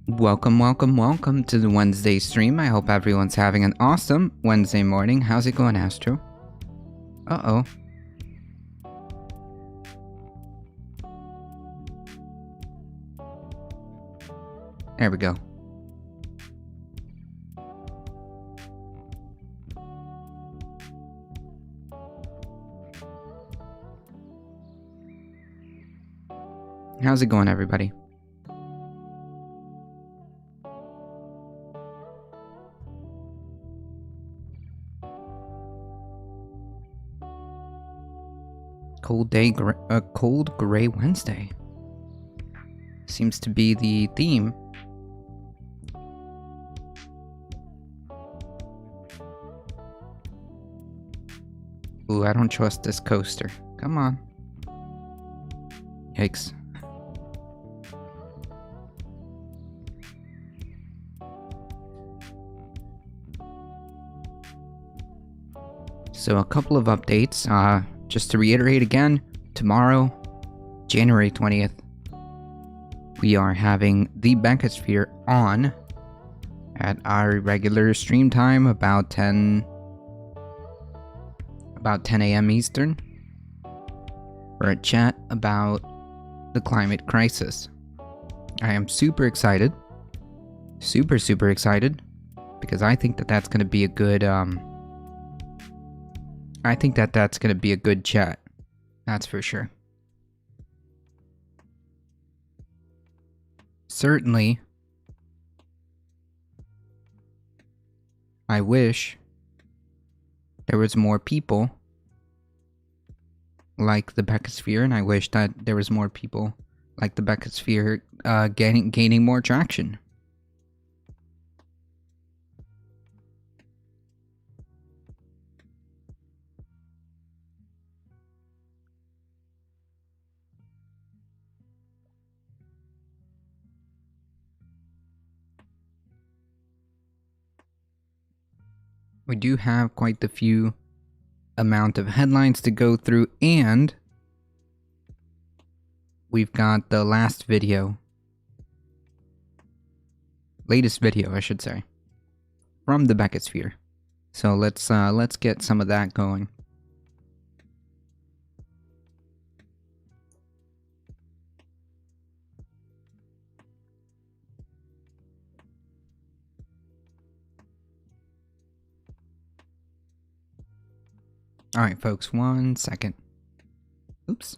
Welcome to the Wednesday stream. I hope everyone's having an awesome Wednesday morning. How's it going, Astro? Uh-oh. There we go. How's it going, everybody? Cold gray Wednesday. Seems to be the theme. Ooh, I don't trust this coaster. Come on. Yikes. So a couple of updates. Just to reiterate again, tomorrow, January 20th, we are having the Beckosphere on at our regular stream time, about 10 a.m. Eastern, for a chat about the climate crisis. I am super excited. Super excited, because I think that that's going to be a good, I think that that's going to be a good chat. That's for sure. Certainly, I wish there was more people like the Beckosphere, and I wish that there was more people like the Beckosphere gaining more traction. We do have quite the few amount of headlines to go through, and we've got the latest video, I should say, from the Beckosphere. So let's get some of that going. Alright, folks, 1 second. Oops.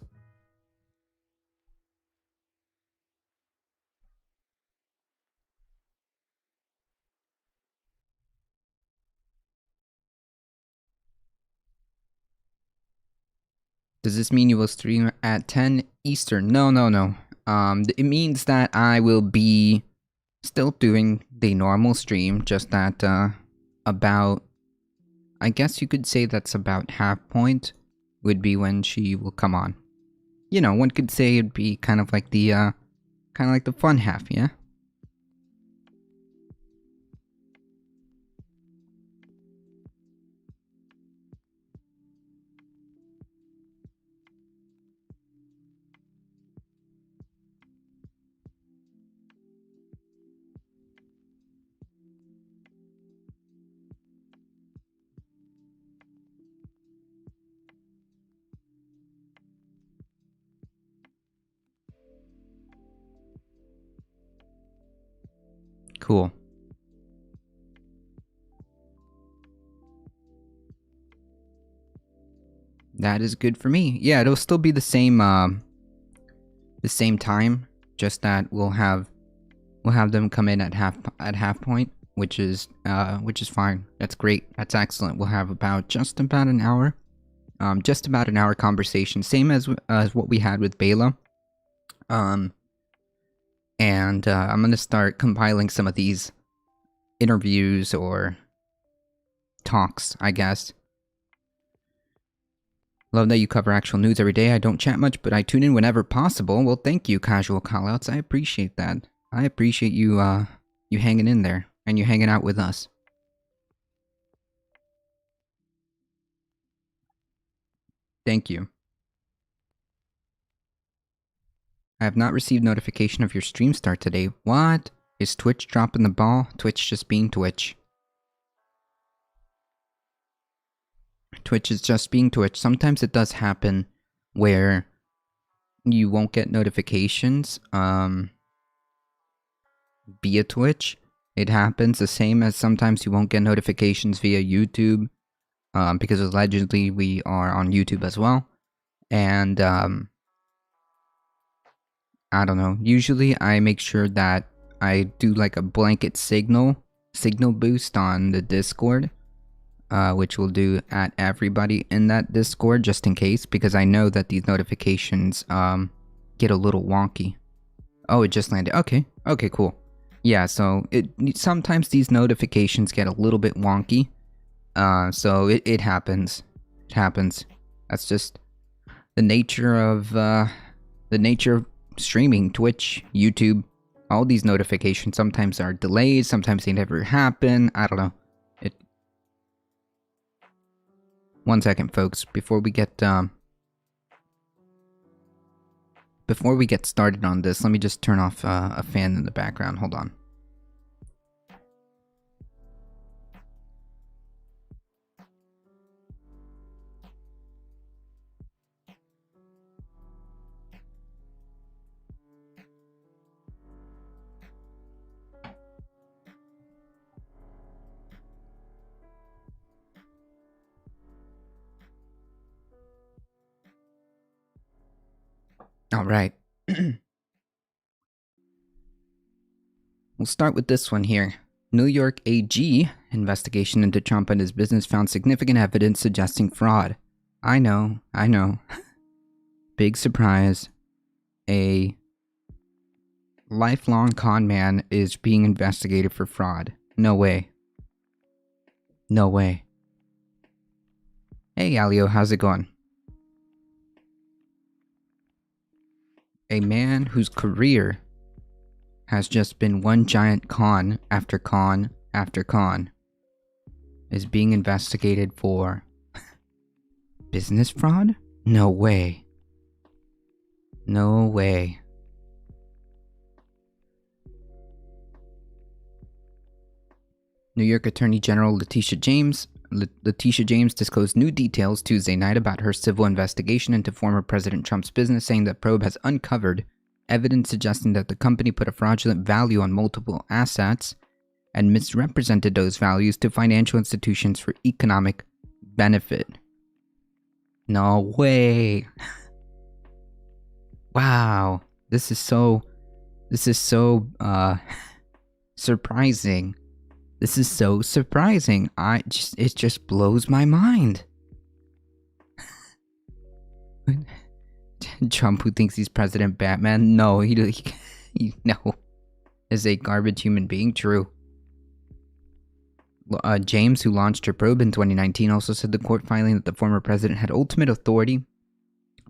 Does this mean you will stream at 10 Eastern? No. It means that I will be still doing the normal stream, just that, about... I guess you could say that's about half point would be when she will come on. You know, one could say it'd be kind of like the fun half, yeah? Cool. That is good for me. Yeah, it'll still be the same time, just that we'll have them come in at half point, which is fine. That's great. That's excellent. We'll have just about an hour conversation, same as what we had with Bela. And I'm gonna start compiling some of these interviews or talks, I guess. Love that you cover actual news every day. I don't chat much, but I tune in whenever possible. Well, thank you, casual callouts. I appreciate that. I appreciate you, you hanging in there, and you hanging out with us. Thank you. I have not received notification of your stream start today. What? Is Twitch dropping the ball? Twitch just being Twitch. Twitch is just being Twitch. Sometimes it does happen where you won't get notifications via Twitch. It happens the same as sometimes you won't get notifications via YouTube, because allegedly we are on YouTube as well. And I don't know. Usually I make sure that I do like a blanket signal boost on the Discord, which we'll do at everybody in that Discord just in case, because I know that these notifications get a little wonky. Oh, it just landed. Okay, cool. Yeah, so sometimes these notifications get a little bit wonky. So it happens. It happens. That's just the nature of streaming, Twitch, YouTube. All these notifications sometimes are delayed, sometimes they never happen. I don't know. One second, folks, before we get started on this, let me just turn off a fan in the background. Hold on. All right. We'll start with this one here. New York AG investigation into Trump and his business found significant evidence suggesting fraud. I know. Big surprise. A lifelong con man is being investigated for fraud. No way. No way. Hey, Alio, how's it going? A man whose career has just been one giant con after con after con is being investigated for business fraud? No way. No way. New York Attorney General Letitia James disclosed new details Tuesday night about her civil investigation into former President Trump's business, saying that probe has uncovered evidence suggesting that the company put a fraudulent value on multiple assets and misrepresented those values to financial institutions for economic benefit. No way. Wow. This is so surprising. This is so surprising. It just blows my mind. Trump, who thinks he's President Batman, no, he no, is a garbage human being. True. James, who launched her probe in 2019, also said the court filing that the former president had ultimate authority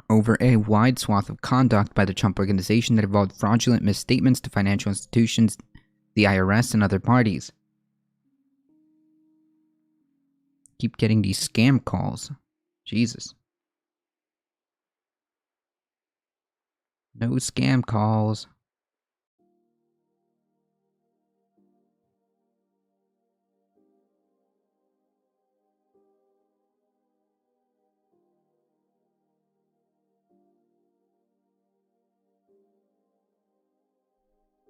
over a wide swath of conduct by the Trump organization that involved fraudulent misstatements to financial institutions, the IRS, and other parties. Keep getting these scam calls. Jesus. No scam calls.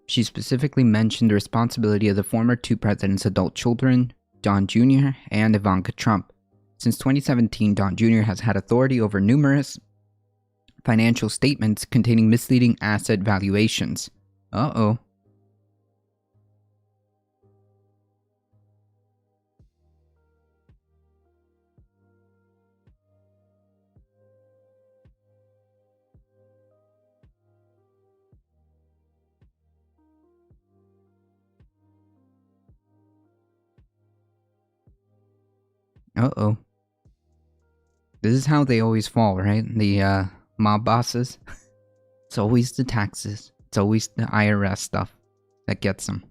She specifically mentioned the responsibility of the former two presidents' adult children, Don Jr. and Ivanka Trump. Since 2017, Don Jr. has had authority over numerous financial statements containing misleading asset valuations. Uh-oh. Uh-oh. This is how they always fall, right? The mob bosses. It's always the taxes. It's always the IRS stuff that gets them.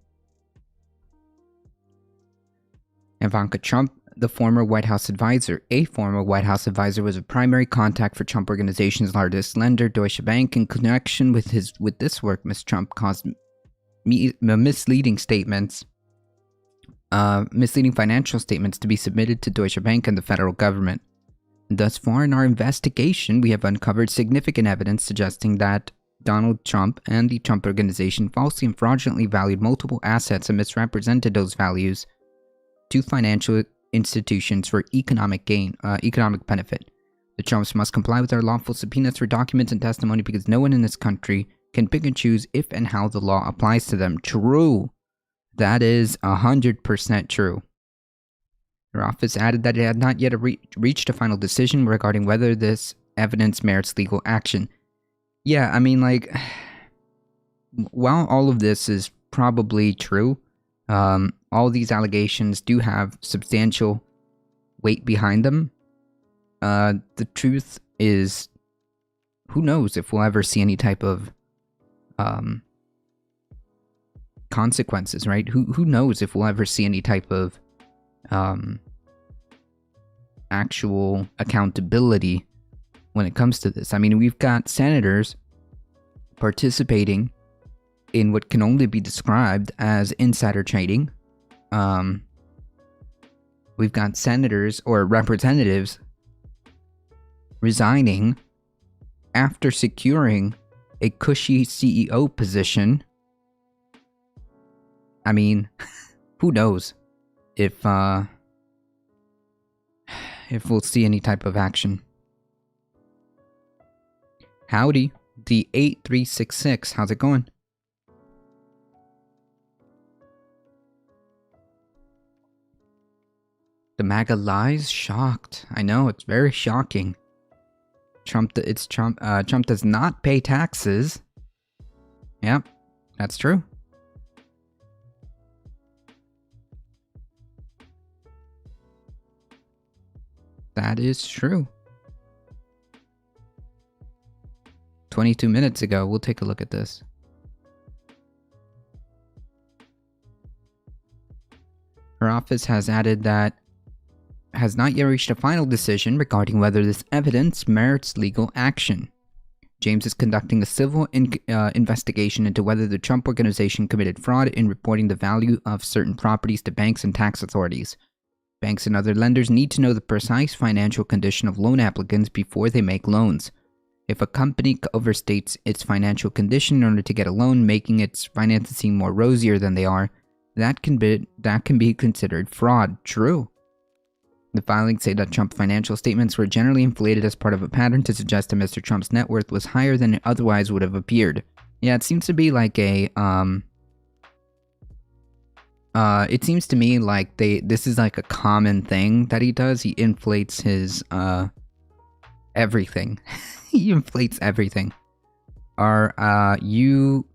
Ivanka Trump, the former White House advisor. A former White House advisor was a primary contact for Trump Organization's largest lender, Deutsche Bank. In connection with this work, Ms. Trump caused misleading statements, misleading financial statements to be submitted to Deutsche Bank and the federal government. Thus far in our investigation, we have uncovered significant evidence suggesting that Donald Trump and the Trump Organization falsely and fraudulently valued multiple assets and misrepresented those values to financial institutions for economic gain, economic benefit. The Trumps must comply with our lawful subpoenas for documents and testimony because no one in this country can pick and choose if and how the law applies to them. True. That is 100% true. Her office added that it had not yet reached a final decision regarding whether this evidence merits legal action. Yeah, I mean, like, while all of this is probably true, all these allegations do have substantial weight behind them. The truth is, who knows if we'll ever see any type of consequences, right? Who knows if we'll ever see any type of actual accountability when it comes to this. I mean, we've got senators participating in what can only be described as insider trading. We've got senators or representatives resigning after securing a cushy CEO position. I mean, who knows if we'll see any type of action. Howdy, the 8366. How's it going? The MAGA lies? Shocked. I know, it's very shocking. Trump does not pay taxes. Yep, that's true. That is true. 22 minutes ago, we'll take a look at this. Her office has added that has not yet reached a final decision regarding whether this evidence merits legal action. James is conducting a civil investigation into whether the Trump Organization committed fraud in reporting the value of certain properties to banks and tax authorities. Banks and other lenders need to know the precise financial condition of loan applicants before they make loans. If a company overstates its financial condition in order to get a loan, making its finances seem more rosier than they are, that can be considered fraud. True. The filings say that Trump financial statements were generally inflated as part of a pattern to suggest that Mr. Trump's net worth was higher than it otherwise would have appeared. Yeah, it seems to be like a, it seems to me like this is like a common thing that he does. He inflates his, everything. He inflates everything. Are, you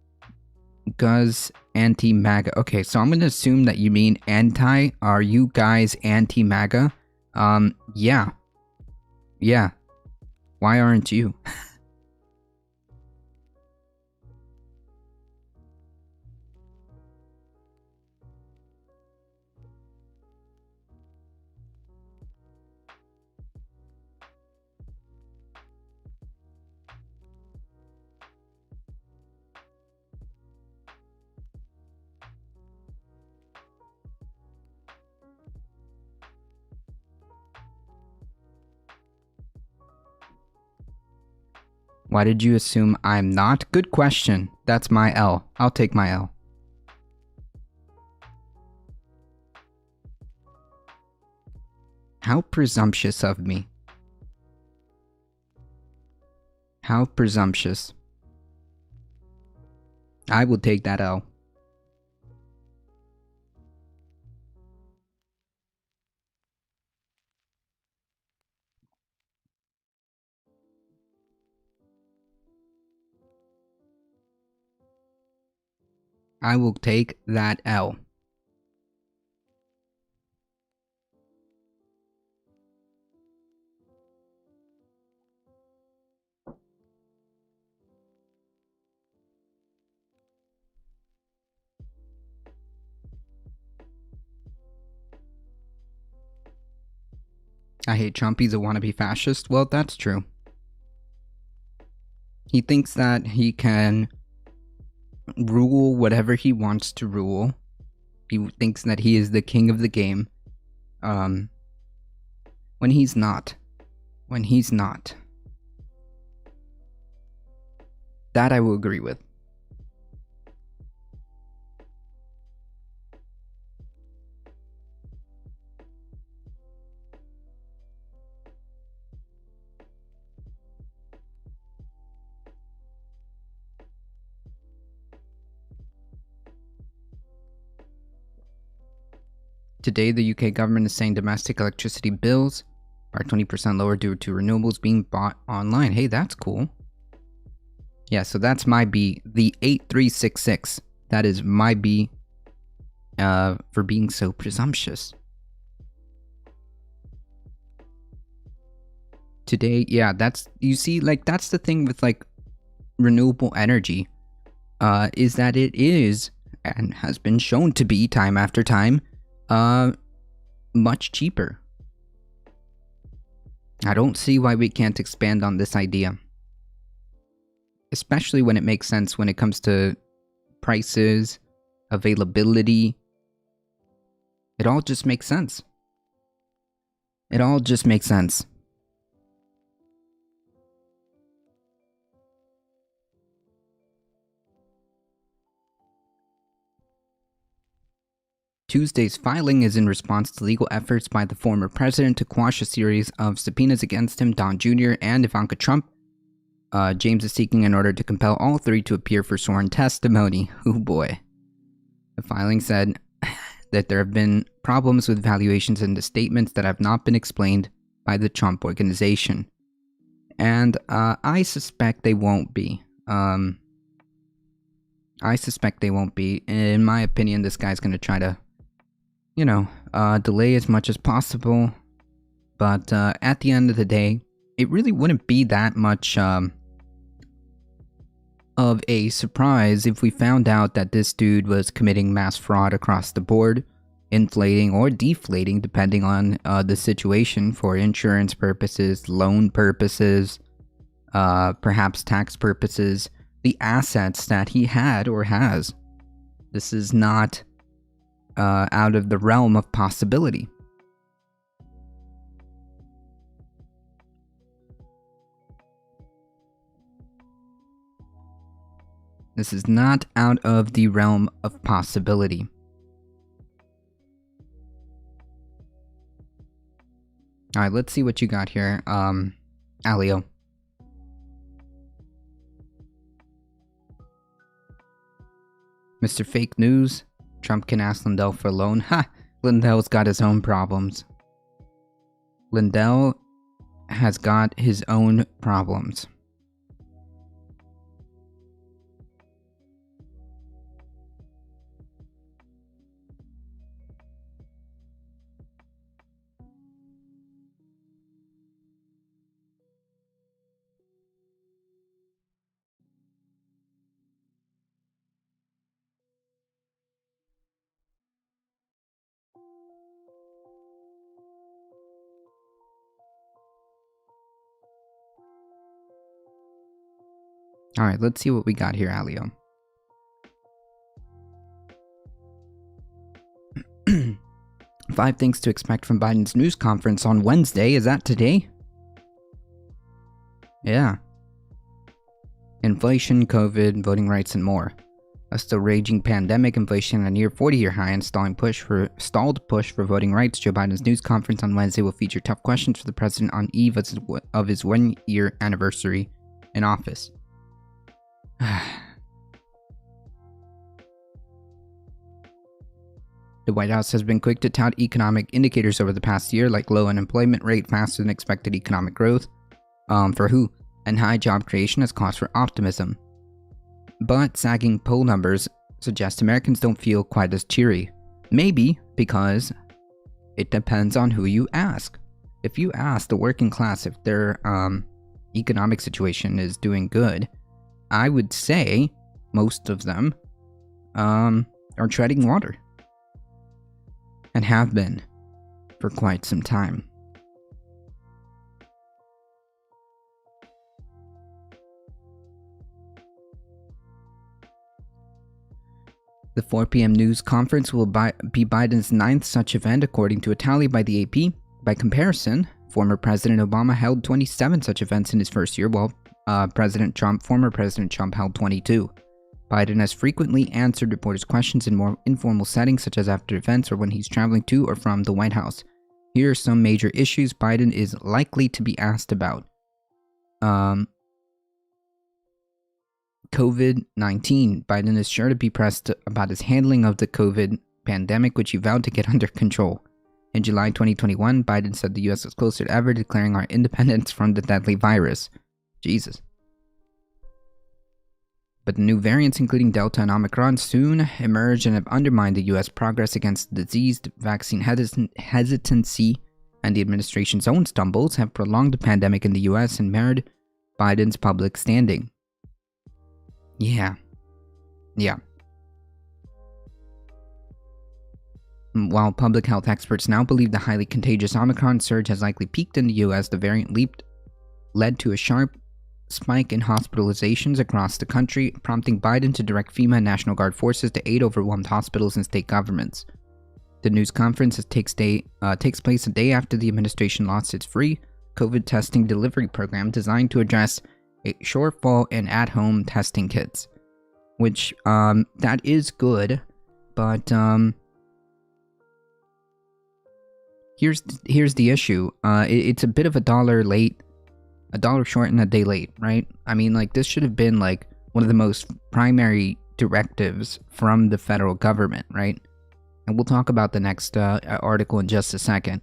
guys anti-MAGA? Okay, so I'm gonna assume that you mean anti. Are you guys anti-MAGA? Yeah. Yeah. Why aren't you? Why did you assume I'm not? Good question. That's my L. I'll take my L. How presumptuous of me. How presumptuous. I will take that L. I will take that L. I hate Trump, he's a wannabe fascist. Well, that's true. He thinks that he can rule whatever he wants to rule. He thinks that he is the king of the game. When he's not. When he's not. That I will agree with. Today, the UK government is saying domestic electricity bills are 20% lower due to renewables being bought online. Hey, that's cool. Yeah, so that's my B, the 8366. That is my B for being so presumptuous. Today, yeah, that's, you see, like, that's the thing with, like, renewable energy, is that it is, and has been shown to be, time after time, much cheaper. I don't see why we can't expand on this idea. Especially when it makes sense when it comes to prices, availability. It all just makes sense. It all just makes sense. Tuesday's filing is in response to legal efforts by the former president to quash a series of subpoenas against him, Don Jr., and Ivanka Trump. James is seeking an order to compel all three to appear for sworn testimony. Oh boy. The filing said that there have been problems with valuations in the statements that have not been explained by the Trump organization. And I suspect they won't be. I suspect they won't be. In my opinion, this guy's going to try to, delay as much as possible. But at the end of the day, it really wouldn't be that much of a surprise if we found out that this dude was committing mass fraud across the board, inflating or deflating depending on the situation for insurance purposes, loan purposes, perhaps tax purposes, the assets that he had or has. This is not out of the realm of possibility. This is not out of the realm of possibility. Alright, let's see what you got here. Alio. Mr. Fake News. Trump can ask Lindell for a loan. Ha! Lindell's got his own problems. Lindell has got his own problems. Alright, let's see what we got here, Alio. Five things to expect from Biden's news conference on Wednesday. Is that today? Yeah. Inflation, COVID, voting rights, and more. A still raging pandemic, inflation at a near 40-year high, and stalled push for voting rights. Joe Biden's news conference on Wednesday will feature tough questions for the president on eve of his one-year anniversary in office. The White House has been quick to tout economic indicators over the past year, like low unemployment rate, faster than expected economic growth, for who, and high job creation as cause for optimism. But sagging poll numbers suggest Americans don't feel quite as cheery. Maybe because it depends on who you ask. If you ask the working class if their economic situation is doing good, I would say most of them are treading water. And have been for quite some time. The 4 p.m. news conference will be Biden's 9th such event, according to a tally by the AP. By comparison, former President Obama held 27 such events in his first year, while former President Trump held 22. Biden has frequently answered reporters' questions in more informal settings, such as after events or when he's traveling to or from the White House. Here are some major issues Biden is likely to be asked about. COVID-19. Biden is sure to be pressed about his handling of the COVID pandemic, which he vowed to get under control. In July 2021, Biden said the U.S. was closer than ever to declaring our independence from the deadly virus. Jesus. But the new variants, including Delta and Omicron, soon emerged and have undermined the U.S. progress against the disease. Vaccine hesitancy and the administration's own stumbles have prolonged the pandemic in the U.S. and marred Biden's public standing. Yeah. While public health experts now believe the highly contagious Omicron surge has likely peaked in the U.S., the variant led to a sharp spike in hospitalizations across the country, prompting Biden to direct FEMA and National Guard forces to aid overwhelmed hospitals and state governments. The news conference takes place a day after the administration launched its free COVID testing delivery program designed to address a shortfall in at-home testing kits, which that is good, but here's the issue. It's a bit of a dollar short and a day late, right? I mean, like, this should have been like one of the most primary directives from the federal government, right? And we'll talk about the next article in just a second.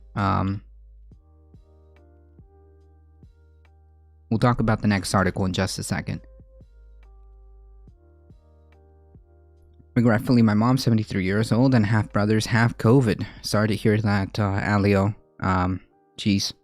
Regretfully, my mom's 73 years old and half brothers have COVID. Sorry to hear that, Alio. Jeez.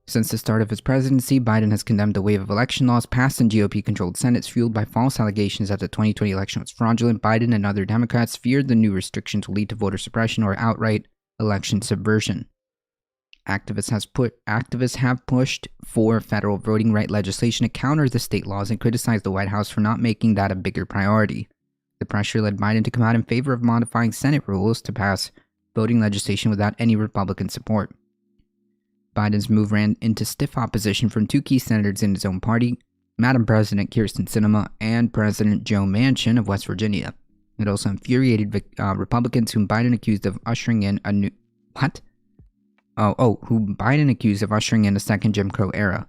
Since the start of his presidency, Biden has condemned a wave of election laws passed in GOP-controlled Senates fueled by false allegations that the 2020 election was fraudulent. Biden and other Democrats feared the new restrictions will lead to voter suppression or outright election subversion. Activists have pushed for federal voting right legislation to counter the state laws and criticized the White House for not making that a bigger priority. The pressure led Biden to come out in favor of modifying Senate rules to pass voting legislation without any Republican support. Biden's move ran into stiff opposition from two key senators in his own party, Madam President Kyrsten Sinema and President Joe Manchin of West Virginia. It also infuriated Republicans whom Biden accused of ushering in a second Jim Crow era.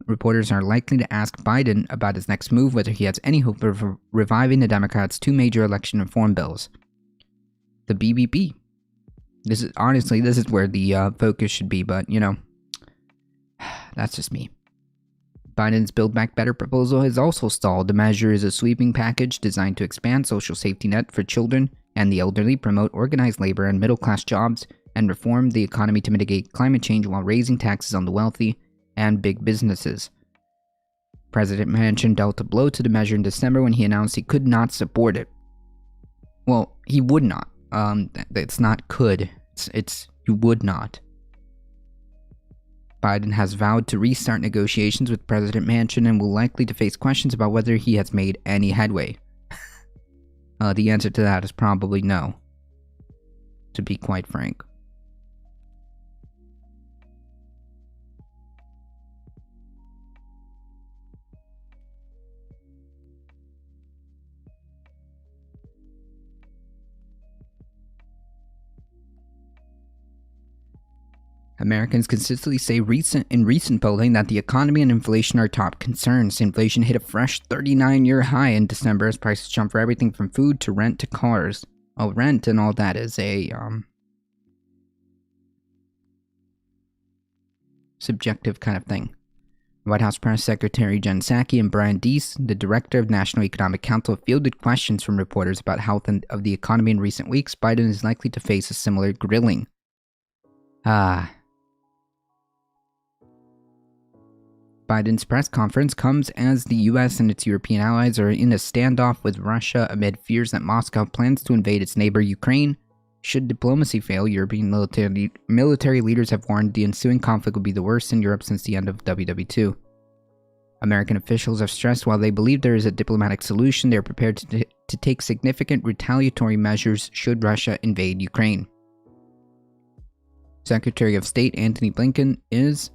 Reporters are likely to ask Biden about his next move, whether he has any hope of reviving the Democrats' two major election reform bills. The BBB. This is where the focus should be, but, you know, that's just me. Biden's Build Back Better proposal has also stalled. The measure is a sweeping package designed to expand social safety net for children and the elderly, promote organized labor and middle-class jobs, and reform the economy to mitigate climate change while raising taxes on the wealthy and big businesses. President Manchin dealt a blow to the measure in December when he announced he could not support it. Well, he would not. It's not could. It's you would not. Biden has vowed to restart negotiations with President Manchin and will likely to face questions about whether he has made any headway. The answer to that is probably no, to be quite frank. Americans consistently say in recent polling that the economy and inflation are top concerns. Inflation hit a fresh 39-year high in December as prices jumped for everything from food to rent to cars. Oh, rent and all that is a subjective kind of thing. White House Press Secretary Jen Psaki and Brian Deese, the director of National Economic Council, fielded questions from reporters about health of the economy in recent weeks. Biden is likely to face a similar grilling. Biden's press conference comes as the U.S. and its European allies are in a standoff with Russia amid fears that Moscow plans to invade its neighbor Ukraine Should diplomacy fail, European military leaders have warned the ensuing conflict will be the worst in Europe since the end of WW2. American officials have stressed while they believe there is a diplomatic solution, they are prepared to take significant retaliatory measures should Russia invade Ukraine. Secretary of State Antony Blinken is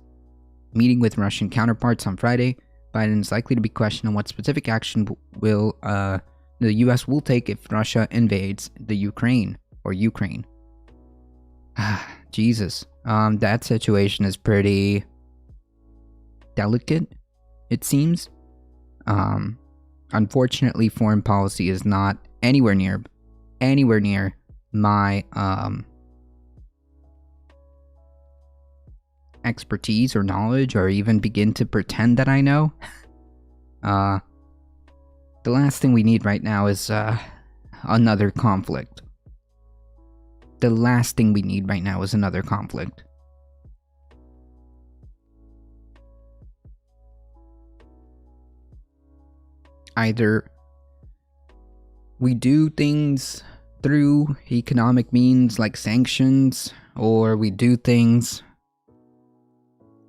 meeting with Russian counterparts on Friday. Biden is likely to be questioned on what specific action will the U.S. will take if Russia invades the Ukraine. Jesus. That situation is pretty delicate, it seems. Unfortunately, foreign policy is not anywhere near my expertise or knowledge, or even begin to pretend that I know. The last thing we need right now is another conflict. The last thing we need right now is another conflict. Either we do things through economic means like sanctions, or we do things...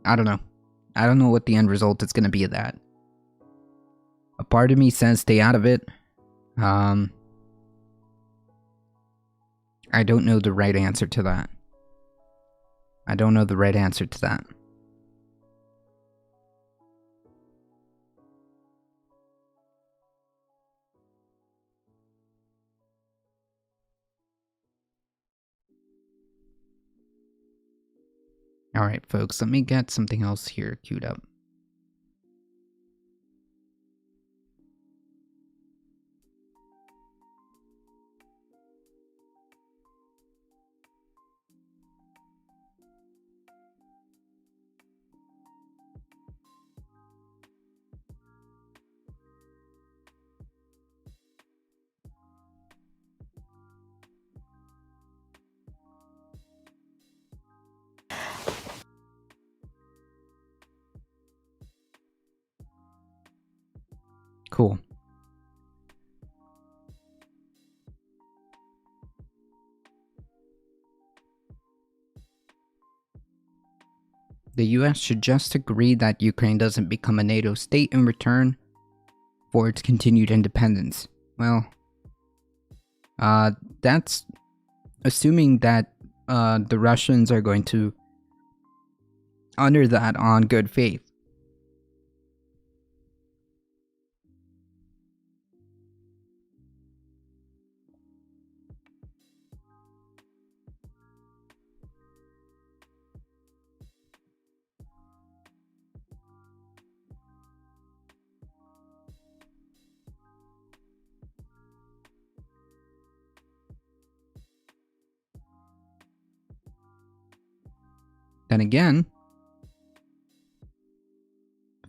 I don't know. I don't know what the end result is going to be of that. A part of me says stay out of it. I don't know the right answer to that. Alright, folks, let me get something else here queued up. Cool. The US should just agree that Ukraine doesn't become a NATO state in return for its continued independence. Well, that's assuming that the Russians are going to honor that on good faith. Then again,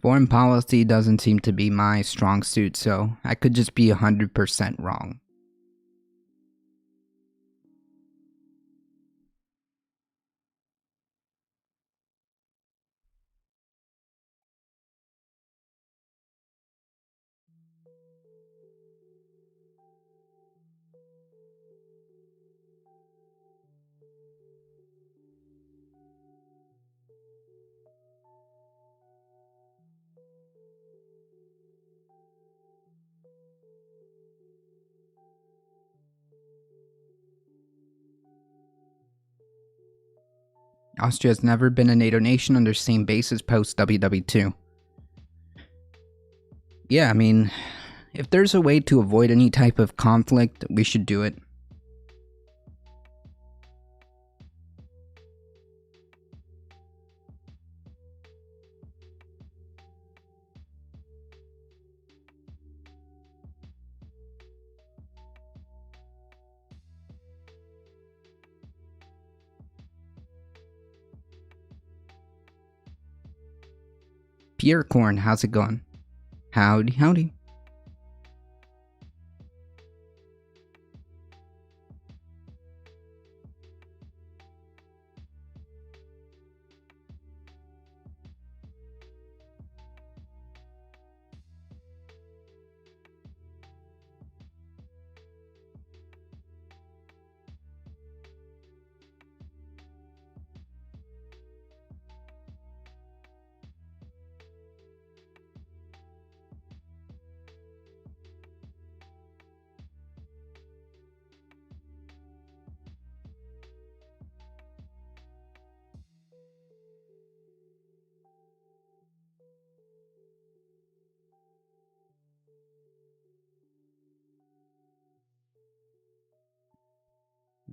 foreign policy doesn't seem to be my strong suit, so I could just be 100% wrong. Austria has never been a NATO nation under the same basis post-WW2. Yeah, I mean, if there's a way to avoid any type of conflict, we should do it. Pierre Corn, how's it going? Howdy, howdy.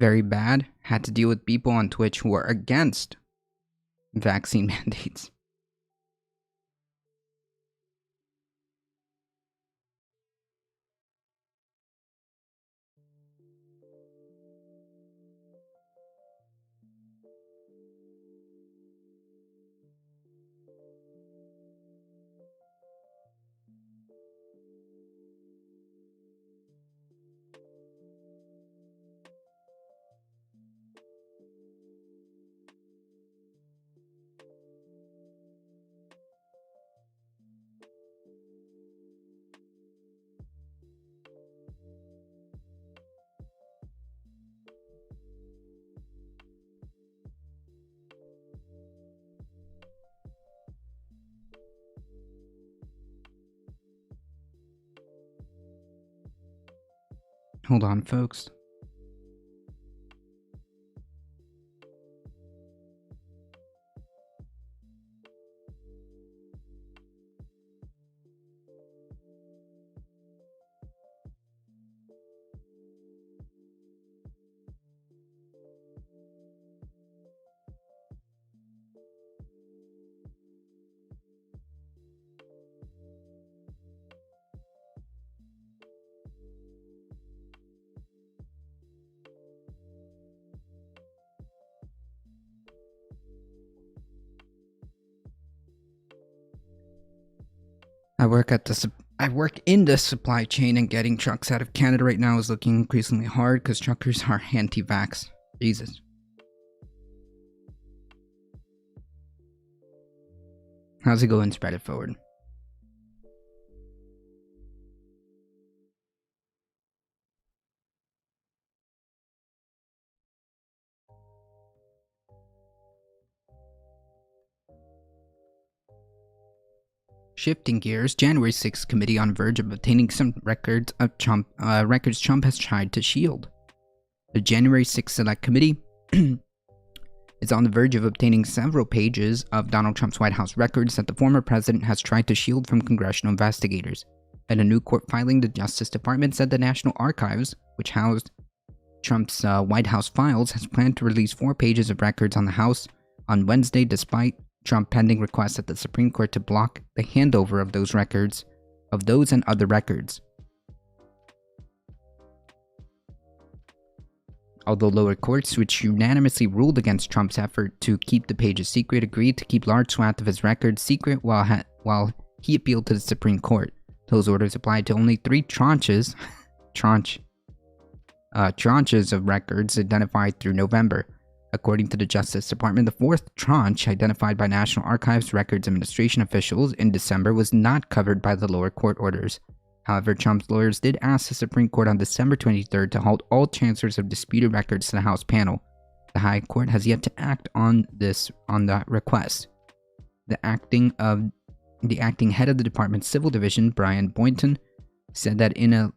very bad, had to deal with people on Twitch who are against vaccine mandates. Hold on, folks. I work in the supply chain, and getting trucks out of Canada right now is looking increasingly hard because truckers are anti-vax. Jesus. How's it going? Spread it forward. Shifting gears, January 6th committee on verge of obtaining some records Trump has tried to shield. The January 6th Select Committee is on the verge of obtaining several pages of Donald Trump's White House records that the former president has tried to shield from congressional investigators. In a new court filing, the Justice Department said the National Archives, which housed Trump's White House files, has planned to release 4 pages of records on the House on Wednesday, despite Trump pending requests at the Supreme Court to block the handover of those records, of those and other records. Although lower courts, which unanimously ruled against Trump's effort to keep the pages secret, agreed to keep large swaths of his records secret while he appealed to the Supreme Court. Those orders applied to only 3 tranches of records identified through November. According to the Justice Department, the 4th tranche, identified by National Archives Records Administration officials in December, was not covered by the lower court orders. However, Trump's lawyers did ask the Supreme Court on December 23rd to halt all transfers of disputed records to the House panel. The High Court has yet to act on that request. The acting head of the department's civil division, Brian Boynton, said that in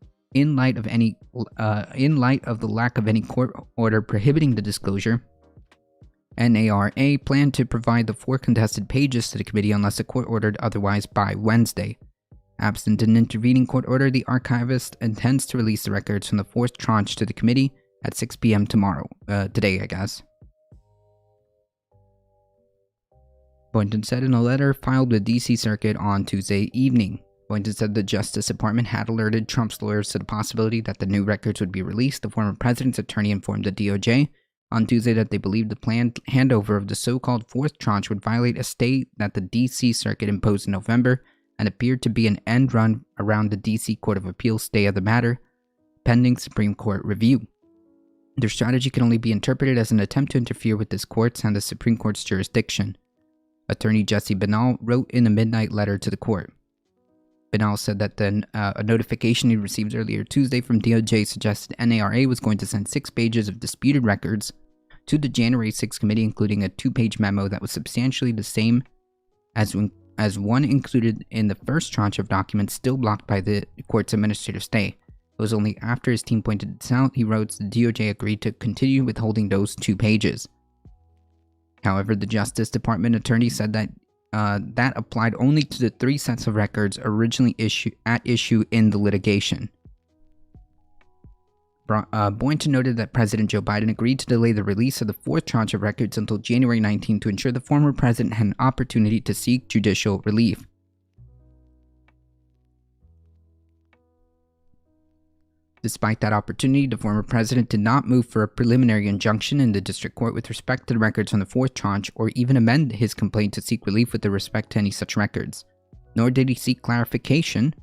light of the lack of any court order prohibiting the disclosure, NARA planned to provide the 4 contested pages to the committee unless the court ordered otherwise by Wednesday. Absent an intervening court order, the archivist intends to release the records from the 4th tranche to the committee at 6 p.m. today, I guess. Boynton said in a letter filed with D.C. Circuit on Tuesday evening. Boynton said the Justice Department had alerted Trump's lawyers to the possibility that the new records would be released. The former president's attorney informed the DOJ on Tuesday that they believed the planned handover of the so-called 4th tranche would violate a stay that the D.C. Circuit imposed in November and appeared to be an end run around the D.C. Court of Appeals stay of the matter, pending Supreme Court review. Their strategy can only be interpreted as an attempt to interfere with this court's and the Supreme Court's jurisdiction. Attorney Jesse Benall wrote in a midnight letter to the court. Benall said that a notification he received earlier Tuesday from DOJ suggested NARA was going to send 6 pages of disputed records to the January 6th committee, including a 2-page memo that was substantially the same as one included in the first tranche of documents still blocked by the court's administrative stay. It was only after his team pointed this out, he wrote, the DOJ agreed to continue withholding those 2 pages. However, the Justice Department attorney said that that applied only to the 3 sets of records originally at issue in the litigation. Boynton noted that President Joe Biden agreed to delay the release of the fourth tranche of records until January 19 to ensure the former president had an opportunity to seek judicial relief. Despite that opportunity, the former president did not move for a preliminary injunction in the district court with respect to the records from the fourth tranche, or even amend his complaint to seek relief with respect to any such records. Nor did he seek clarification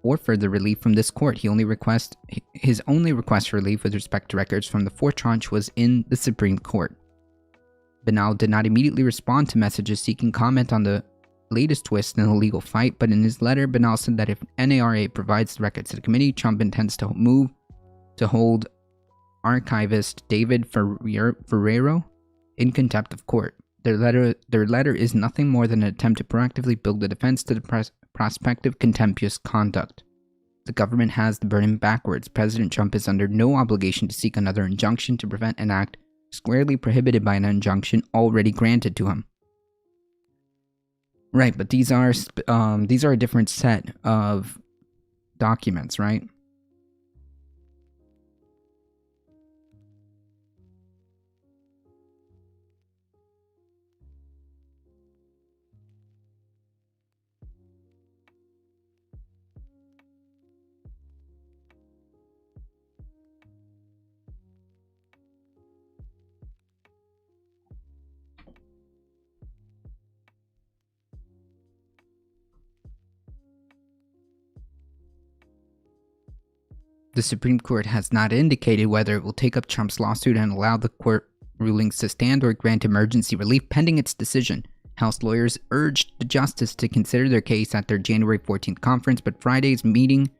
or further relief from this court. His only request for relief with respect to records from the fourth tranche was in the Supreme Court. Banal did not immediately respond to messages seeking comment on the latest twist in the legal fight, but in his letter, Banal said that if NARA provides the records to the committee, Trump intends to move to hold archivist David Ferrero in contempt of court. Their letter is nothing more than an attempt to proactively build a defense to the prospective contemptuous conduct. The government has the burden backwards. President Trump is under no obligation to seek another injunction to prevent an act squarely prohibited by an injunction already granted to him. Right, but these are a different set of documents, right? The Supreme Court has not indicated whether it will take up Trump's lawsuit and allow the court rulings to stand or grant emergency relief pending its decision. House lawyers urged the justice to consider their case at their January 14th conference, but Friday's meeting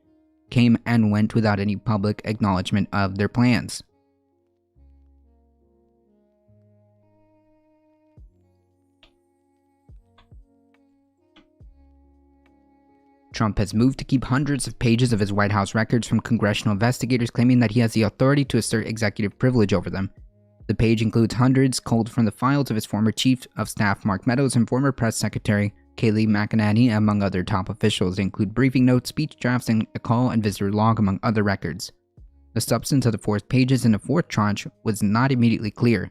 came and went without any public acknowledgement of their plans. Trump has moved to keep hundreds of pages of his White House records from congressional investigators, claiming that he has the authority to assert executive privilege over them. The page includes hundreds culled from the files of his former Chief of Staff Mark Meadows and former Press Secretary Kayleigh McEnany, among other top officials. They include briefing notes, speech drafts, and a call and visitor log, among other records. The substance of the fourth pages in the fourth tranche was not immediately clear.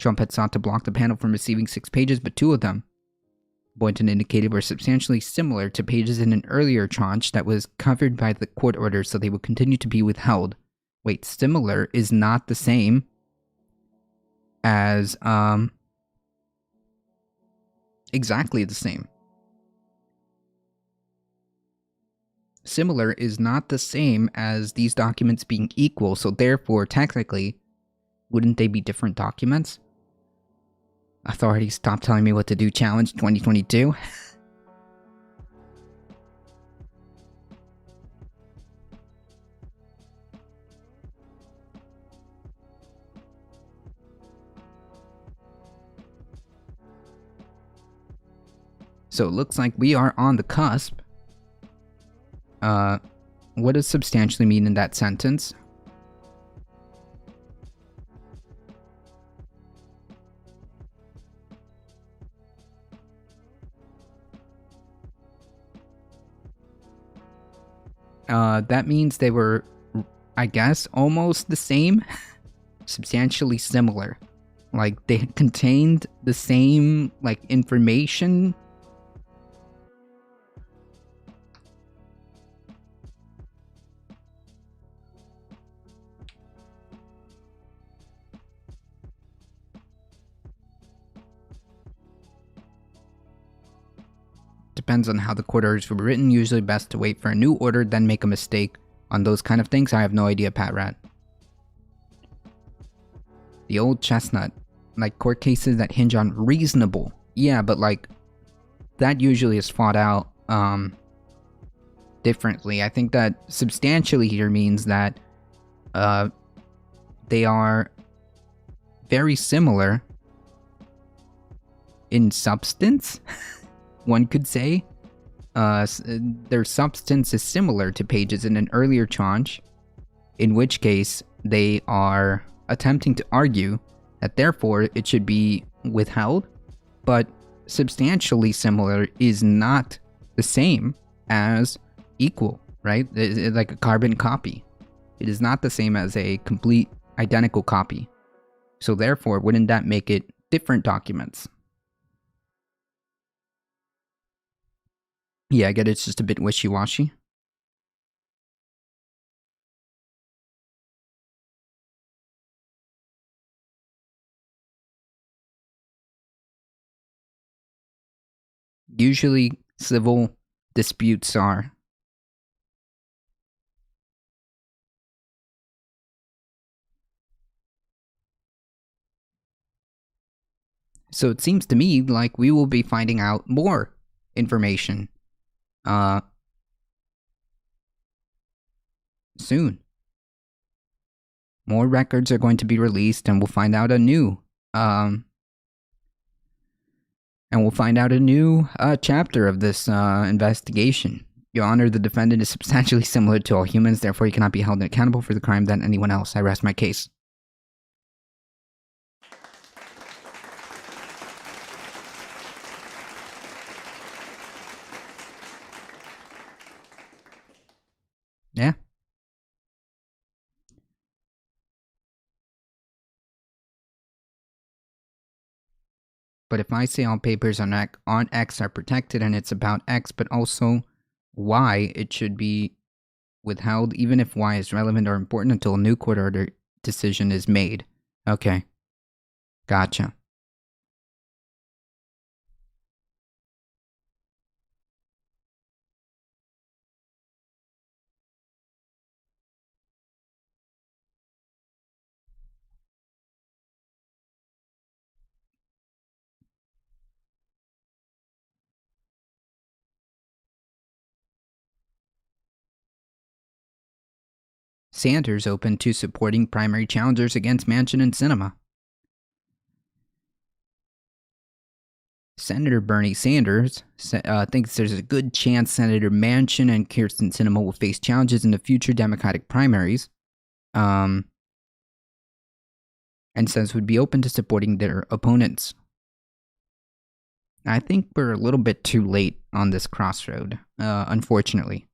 Trump had sought to block the panel from receiving 6 pages, but 2 of them, Boynton indicated, were substantially similar to pages in an earlier tranche that was covered by the court order, so they would continue to be withheld. Wait, similar is not the same as, exactly the same. Similar is not the same as these documents being equal, so therefore, technically, wouldn't they be different documents? Authorities, stop telling me what to do. Challenge 2022. So it looks like we are on the cusp. What does substantially mean in that sentence? That means they were, I guess, almost the same. Substantially similar. Like, they contained the same, like, information. Depends on how the court orders were written. Usually best to wait for a new order, then make a mistake. On those kind of things, I have no idea, Pat Rat. The old chestnut. Like, court cases that hinge on reasonable. Yeah, but, like, that usually is fought out, differently. I think that substantially here means that, they are very similar in substance. One could say, their substance is similar to pages in an earlier tranche, in which case they are attempting to argue that therefore it should be withheld, but substantially similar is not the same as equal, right? It's like a carbon copy. It is not the same as a complete identical copy. So therefore, wouldn't that make it different documents? Yeah, I get it's just a bit wishy-washy. Usually, civil disputes are. So it seems to me like we will be finding out more information soon. More records are going to be released, and we'll find out a new chapter of this investigation. Your Honor, the defendant is substantially similar to all humans, therefore he cannot be held accountable for the crime than anyone else. I rest my case. Yeah. But if I say all papers on X are protected and it's about X, but also Y, it should be withheld even if Y is relevant or important until a new court order decision is made. Okay. Gotcha. Sanders open to supporting primary challengers against Manchin and Sinema. Senator Bernie Sanders thinks there's a good chance Senator Manchin and Kyrsten Sinema will face challenges in the future Democratic primaries, and says would be open to supporting their opponents. I think we're a little bit too late on this crossroad, unfortunately.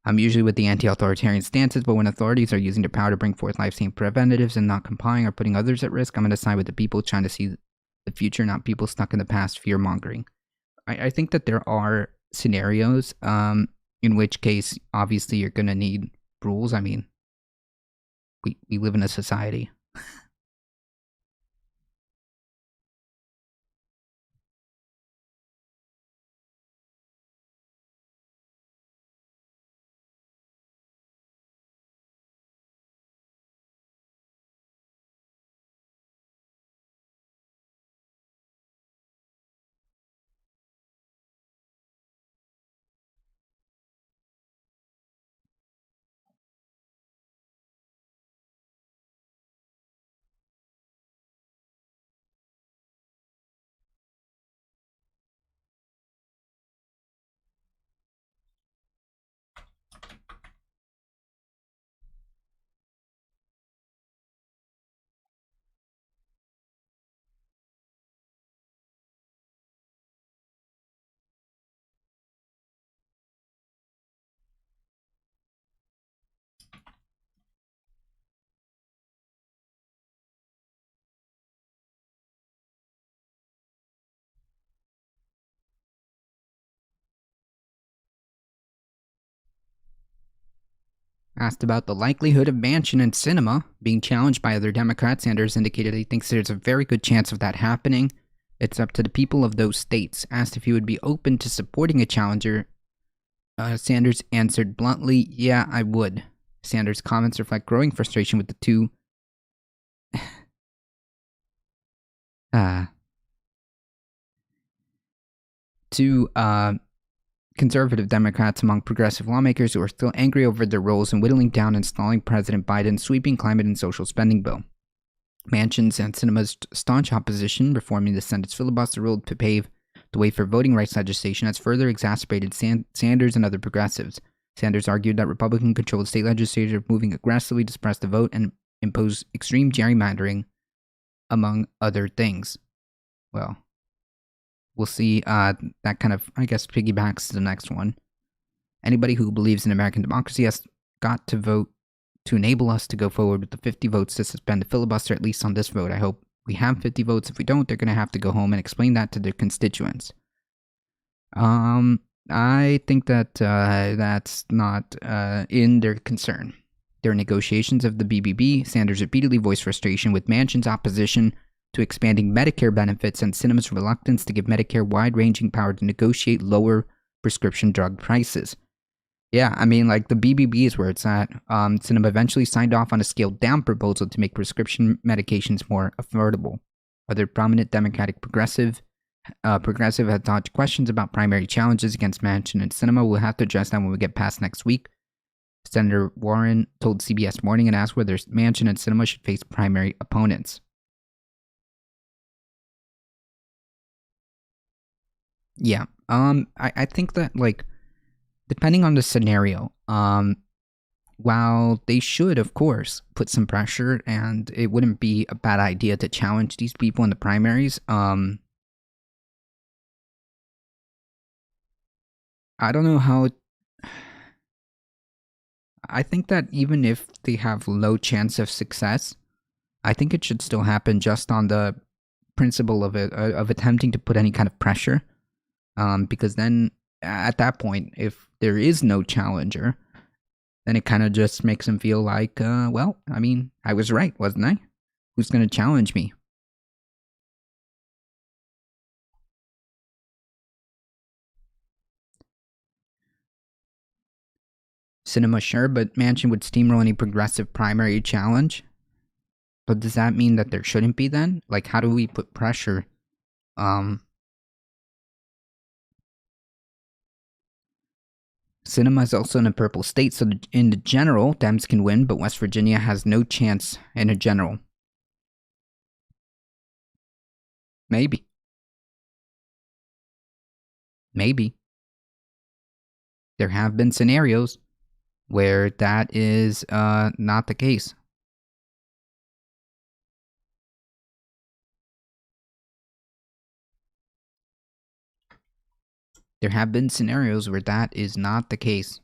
I'm usually with the anti-authoritarian stances, but when authorities are using their power to bring forth life-saving preventatives and not complying or putting others at risk, I'm going to side with the people trying to see the future, not people stuck in the past fear-mongering. I think that there are scenarios, in which case, obviously, you're going to need rules. I mean, we live in a society. Asked about the likelihood of Manchin and Sinema being challenged by other Democrats, Sanders indicated he thinks there's a very good chance of that happening. It's up to the people of those states. Asked if he would be open to supporting a challenger, Sanders answered bluntly, "Yeah, I would." Sanders' comments reflect growing frustration with the two conservative Democrats among progressive lawmakers who are still angry over their roles in whittling down and stalling President Biden's sweeping climate and social spending bill. Manchin's and Sinema's staunch opposition reforming the Senate's filibuster rule to pave the way for voting rights legislation has further exacerbated Sanders and other progressives. Sanders argued that Republican-controlled state legislatures are moving aggressively to suppress the vote and impose extreme gerrymandering, among other things. Well, we'll see. That kind of, I guess, piggybacks to the next one. Anybody who believes in American democracy has got to vote to enable us to go forward with the 50 votes to suspend the filibuster, at least on this vote. I hope we have 50 votes. If we don't, they're going to have to go home and explain that to their constituents. I think that that's not in their concern. During negotiations of the BBB, Sanders repeatedly voiced frustration with Manchin's opposition to expanding Medicare benefits and Sinema's reluctance to give Medicare wide-ranging power to negotiate lower prescription drug prices. Yeah, I mean, like, the BBB is where it's at. Sinema eventually signed off on a scaled-down proposal to make prescription medications more affordable. Other prominent Democratic progressive had dodged questions about primary challenges against Manchin and Sinema. We'll have to address that when we get past next week. Senator Warren told CBS Morning and asked whether Manchin and Sinema should face primary opponents. Yeah, I think that, like, depending on the scenario, while they should, of course, put some pressure, and it wouldn't be a bad idea to challenge these people in the primaries, I don't know how... I think that even if they have low chance of success, I think it should still happen just on the principle of attempting to put any kind of pressure. Because then, at that point, if there is no challenger, then it kind of just makes them feel like, well, I mean, I was right, wasn't I? Who's going to challenge me? Sinema, sure, but Manchin would steamroll any progressive primary challenge. But does that mean that there shouldn't be then? Like, how do we put pressure? Sinema is also in a purple state, so in the general, Dems can win, but West Virginia has no chance in a general. Maybe. Maybe. There have been scenarios where that is not the case. There have been scenarios where that is not the case.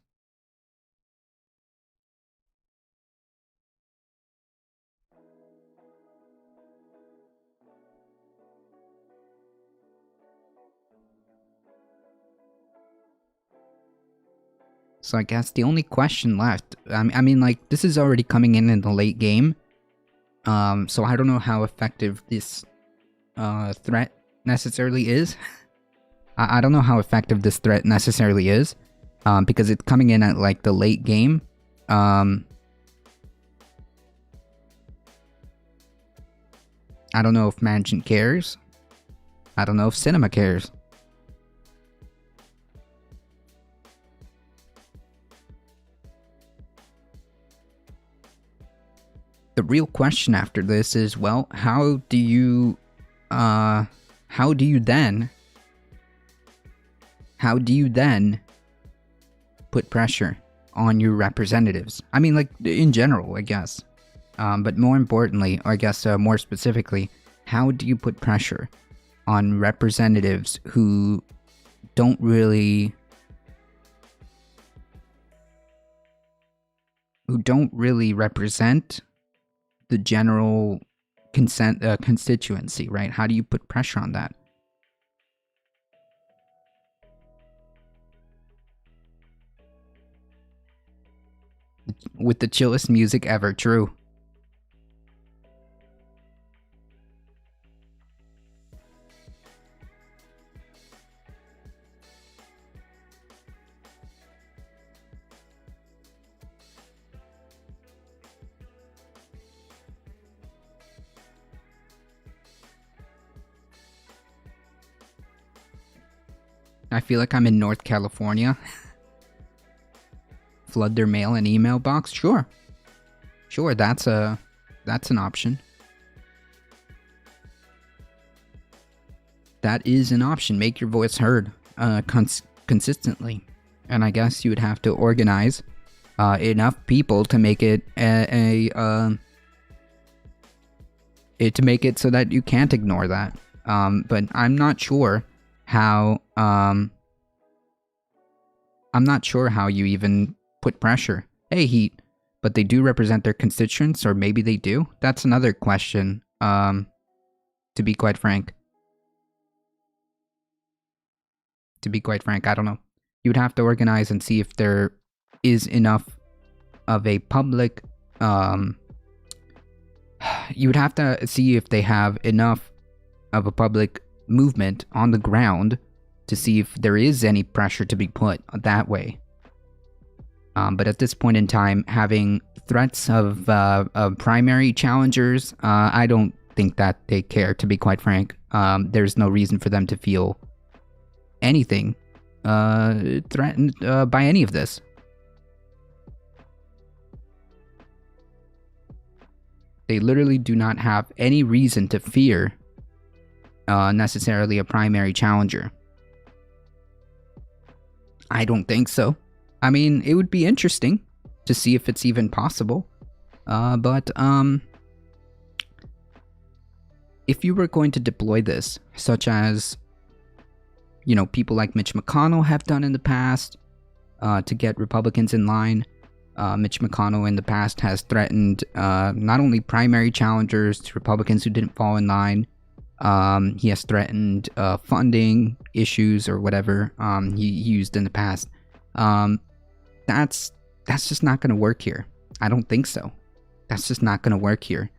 So I guess the only question left, I mean, like, this is already coming in the late game. So I don't know how effective this threat necessarily is. I don't know how effective this threat necessarily is, because it's coming in at, like, the late game. I don't know if Manchin cares. I don't know if Sinema cares. The real question after this is, well, how do you then put pressure on your representatives? I mean, like, in general, I guess. But more importantly, or I guess more specifically, how do you put pressure on representatives who don't really represent the general constituency, right? How do you put pressure on that? With the chillest music ever, true. I feel like I'm in North California. Flood their mail and email box? Sure. Sure, that's an option. That is an option. Make your voice heard consistently. And I guess you would have to organize enough people to make it to make it so that you can't ignore that. But I'm not sure how you even put pressure. Hey, Heat, but they do represent their constituents, or maybe they do. That's another question, to be quite frank. I don't know. You'd have to organize and see if there is enough of a public, you would have to see if they have enough of a public movement on the ground to see if there is any pressure to be put that way. But at this point in time, having threats of primary challengers, I don't think that they care, to be quite frank. There's no reason for them to feel anything threatened by any of this. They literally do not have any reason to fear necessarily a primary challenger. I don't think so. I mean, it would be interesting to see if it's even possible. But if you were going to deploy this, such as, you know, people like Mitch McConnell have done in the past, to get Republicans in line. Mitch McConnell in the past has threatened not only primary challengers to Republicans who didn't fall in line, he has threatened funding issues or whatever he used in the past. That's just not going to work here. I don't think so. That's just not going to work here.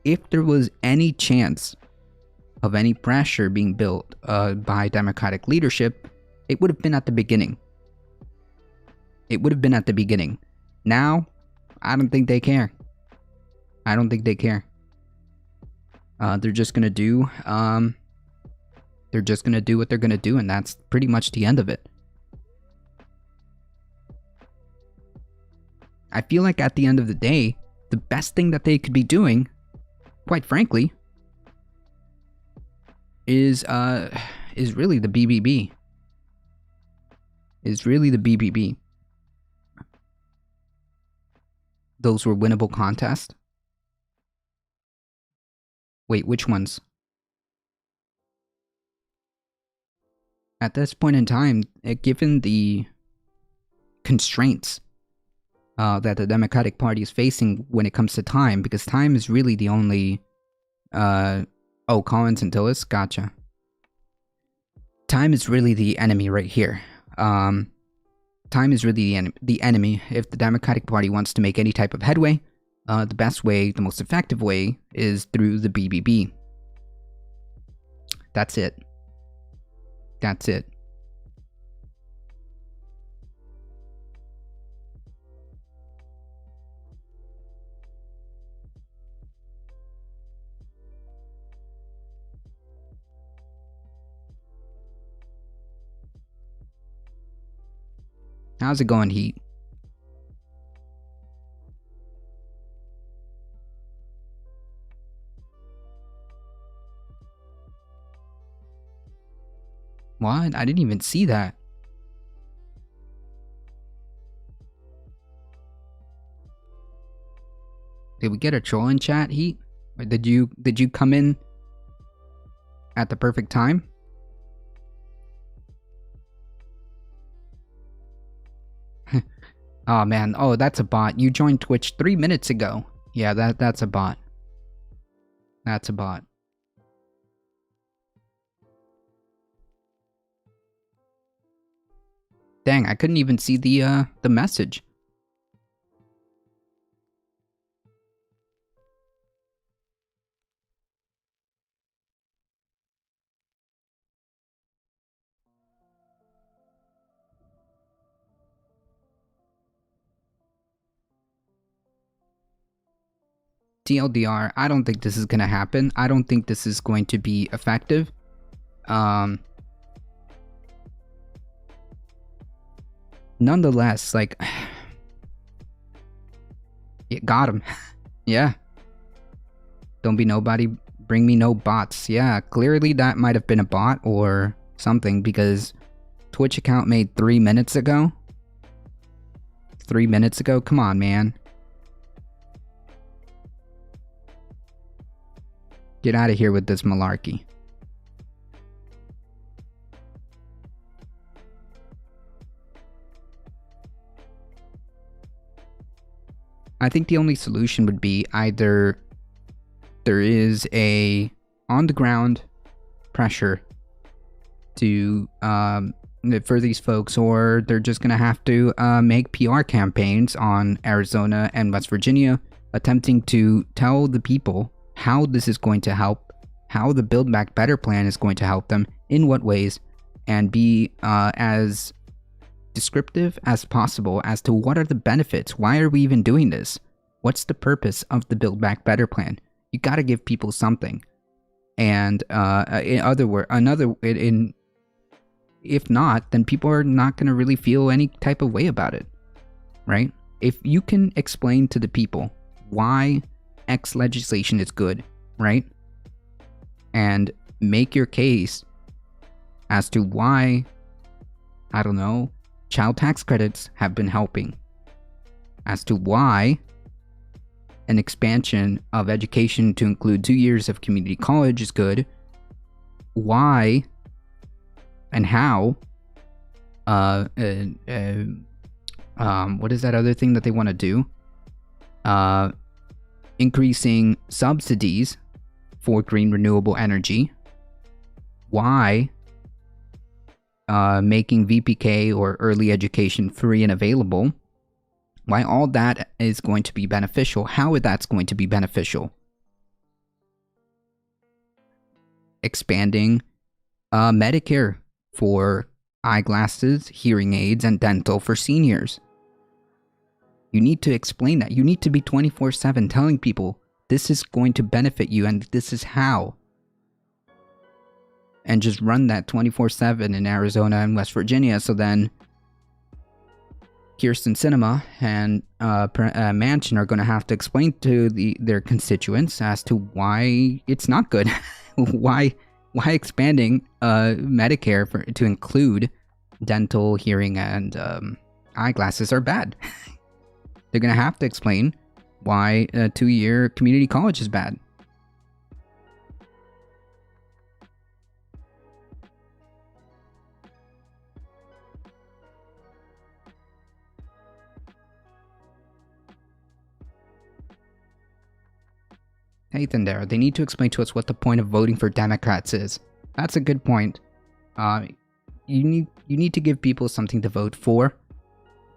If there was any chance of any pressure being built by Democratic leadership, it would have been at the beginning. It would have been at the beginning. Now, I don't think they care. I don't think they care. They're just gonna do what they're gonna do, and that's pretty much the end of it. I feel like at the end of the day, the best thing that they could be doing, quite frankly, is really the BBB. Is really the BBB. Those were winnable contests. Wait, which ones? At this point in time, given the constraints that the Democratic Party is facing when it comes to time, because time is really the only... oh, Collins and Tillis? Gotcha. Time is really the enemy right here. Time is really the enemy. If the Democratic Party wants to make any type of headway, the best way, the most effective way, is through the BBB. That's it. That's it. How's it going, Heat? What? I didn't even see that. Did we get a troll in chat, Heat? Or did you come in at the perfect time? Oh man, oh that's a bot. You joined Twitch 3 minutes ago. Yeah, that's a bot. That's a bot. Dang, I couldn't even see the message. TLDR, I don't think this is gonna happen. I don't think this is going to be effective. Nonetheless, like... It got him. Yeah. Don't be nobody, bring me no bots. Yeah, clearly that might have been a bot or something, because Twitch account made 3 minutes ago. 3 minutes ago? Come on, man. Get out of here with this malarkey. I think the only solution would be either there is a on-the-ground pressure to for these folks, or they're just going to have to make PR campaigns on Arizona and West Virginia, attempting to tell the people how this is going to help, how the Build Back Better plan is going to help them, in what ways, and be as descriptive as possible as to what are the benefits. Why are we even doing this? What's the purpose of the Build Back Better plan? You got to give people something. And in other words, if not, then people are not going to really feel any type of way about it, right? If you can explain to the people why X legislation is good, right? And make your case as to why, I don't know, child tax credits have been helping, as to why an expansion of education to include 2 years of community college is good, why and how, what is that other thing that they want to do? Increasing subsidies for green renewable energy. Why making VPK or early education free and available. Why all that is going to be beneficial. How that's going to be beneficial. Expanding Medicare for eyeglasses, hearing aids, and dental for seniors. You need to explain that. You need to be 24/7 telling people this is going to benefit you and this is how. And just run that 24/7 in Arizona and West Virginia, so then Kirsten Sinema and Manchin are going to have to explain to their constituents as to why it's not good. why expanding Medicare to include dental, hearing, and eyeglasses are bad. They're going to have to explain why a 2-year community college is bad. Nathan there, they need to explain to us what the point of voting for Democrats is. That's a good point. You need to give people something to vote for.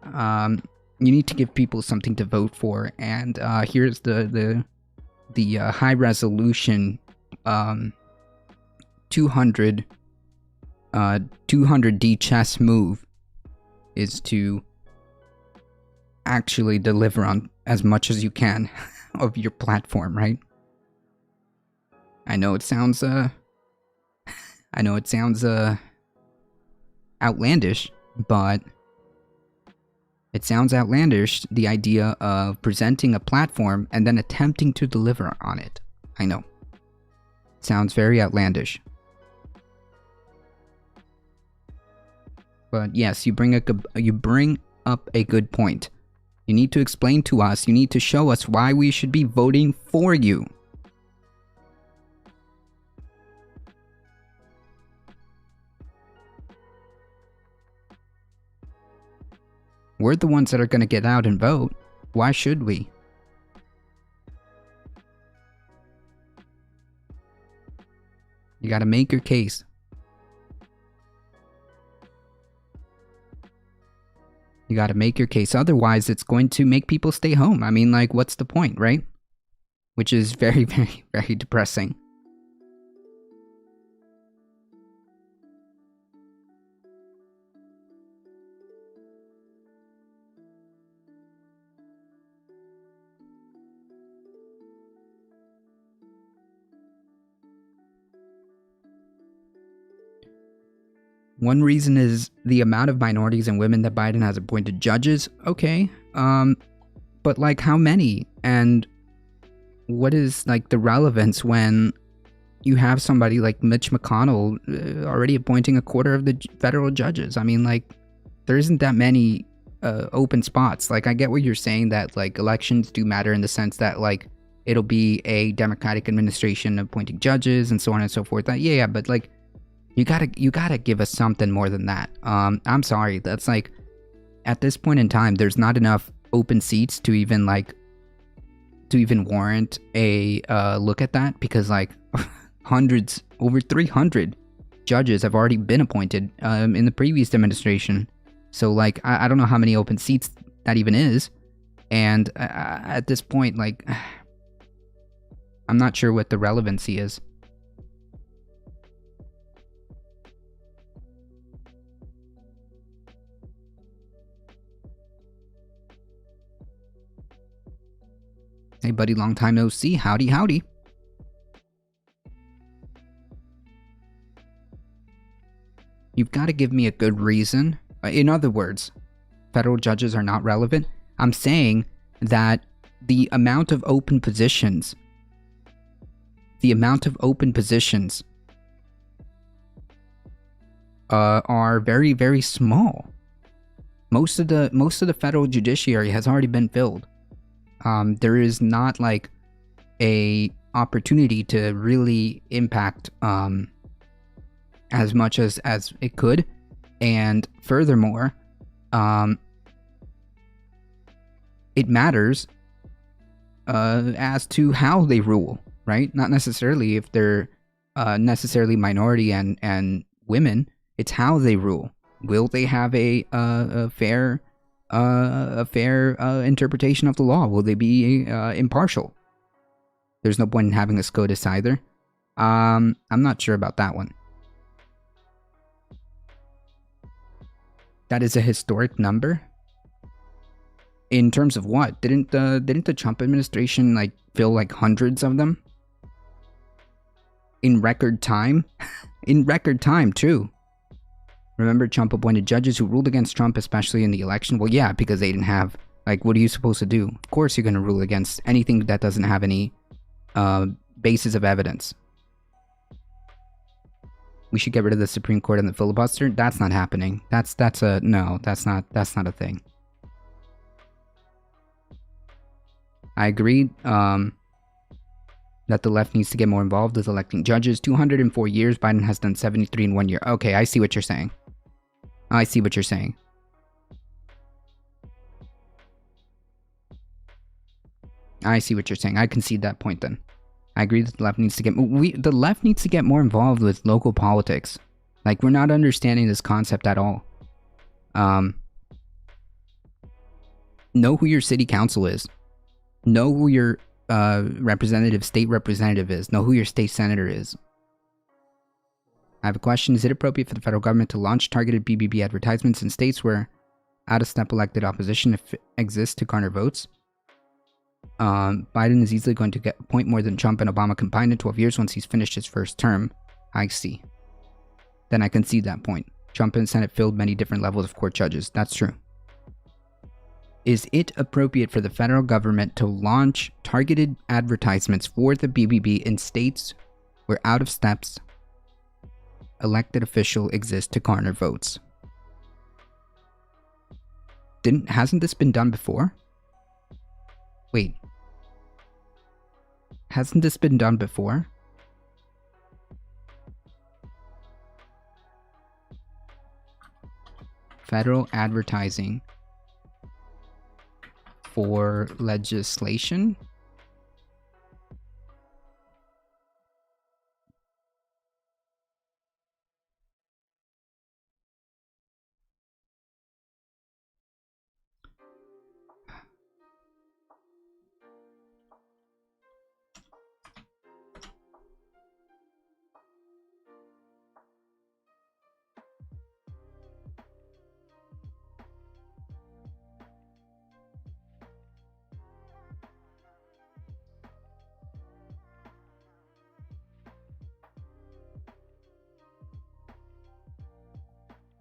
You need to give people something to vote for, and here's the high resolution 200D chess move is to actually deliver on as much as you can of your platform, right? I know it sounds outlandish, but it sounds outlandish, the idea of presenting a platform and then attempting to deliver on it. I know. It sounds very outlandish. But yes, you bring up a good point. You need to explain to us, you need to show us why we should be voting for you. We're the ones that are going to get out and vote. Why should we? You got to make your case. You got to make your case. Otherwise, it's going to make people stay home. I mean, like, what's the point, right? Which is very, very, very depressing. One reason is the amount of minorities and women that Biden has appointed judges. Okay, but like how many? And what is like the relevance when you have somebody like Mitch McConnell already appointing a quarter of the federal judges? I mean, like, there isn't that many open spots. Like, I get what you're saying, that like elections do matter in the sense that like it'll be a Democratic administration appointing judges and so on and so forth. Yeah, but like, you gotta give us something more than that. I'm sorry, that's like, at this point in time, there's not enough open seats to even like to even warrant a look at that, because like hundreds, over 300 judges have already been appointed in the previous administration. So like I don't know how many open seats that even is, and at this point, like I'm not sure what the relevancy is. Hey buddy, long time no see. Howdy, howdy. You've got to give me a good reason. In other words, federal judges are not relevant. I'm saying that the amount of open positions are very, very small. Most of the federal judiciary has already been filled. There is not like a opportunity to really impact as much as it could, and furthermore, it matters as to how they rule, right? Not necessarily if they're necessarily minority and women. It's how they rule. Will they have a fair interpretation of the law? Will they be impartial? There's no point in having a SCOTUS either. I'm not sure about that one. That is a historic number. In terms of what? Didn't the Trump administration like fill like hundreds of them in record time? In record time too. Remember, Trump appointed judges who ruled against Trump, especially in the election? Well, yeah, because they didn't have, like, what are you supposed to do? Of course you're going to rule against anything that doesn't have any basis of evidence. We should get rid of the Supreme Court and the filibuster? That's not happening. That's not a thing. I agree that the left needs to get more involved with electing judges. 204 years, Biden has done 73 in 1 year. Okay, I see what you're saying. I see what you're saying. I see what you're saying. I concede that point then. I agree that the left needs to get more involved with local politics. Like, we're not understanding this concept at all. Know who your city council is. Know who your state representative is. Know who your state senator is. I have a question. Is it appropriate for the federal government to launch targeted BBB advertisements in states where out-of-step elected opposition exists to garner votes? Biden is easily going to get a point more than Trump and Obama combined in 12 years once he's finished his first term. I see. Then I concede that point. Trump and the Senate filled many different levels of court judges. That's true. Is it appropriate for the federal government to launch targeted advertisements for the BBB in states where out-of-steps elected official exists to garner votes? Hasn't this been done before? Wait. Hasn't this been done before? Federal advertising for legislation?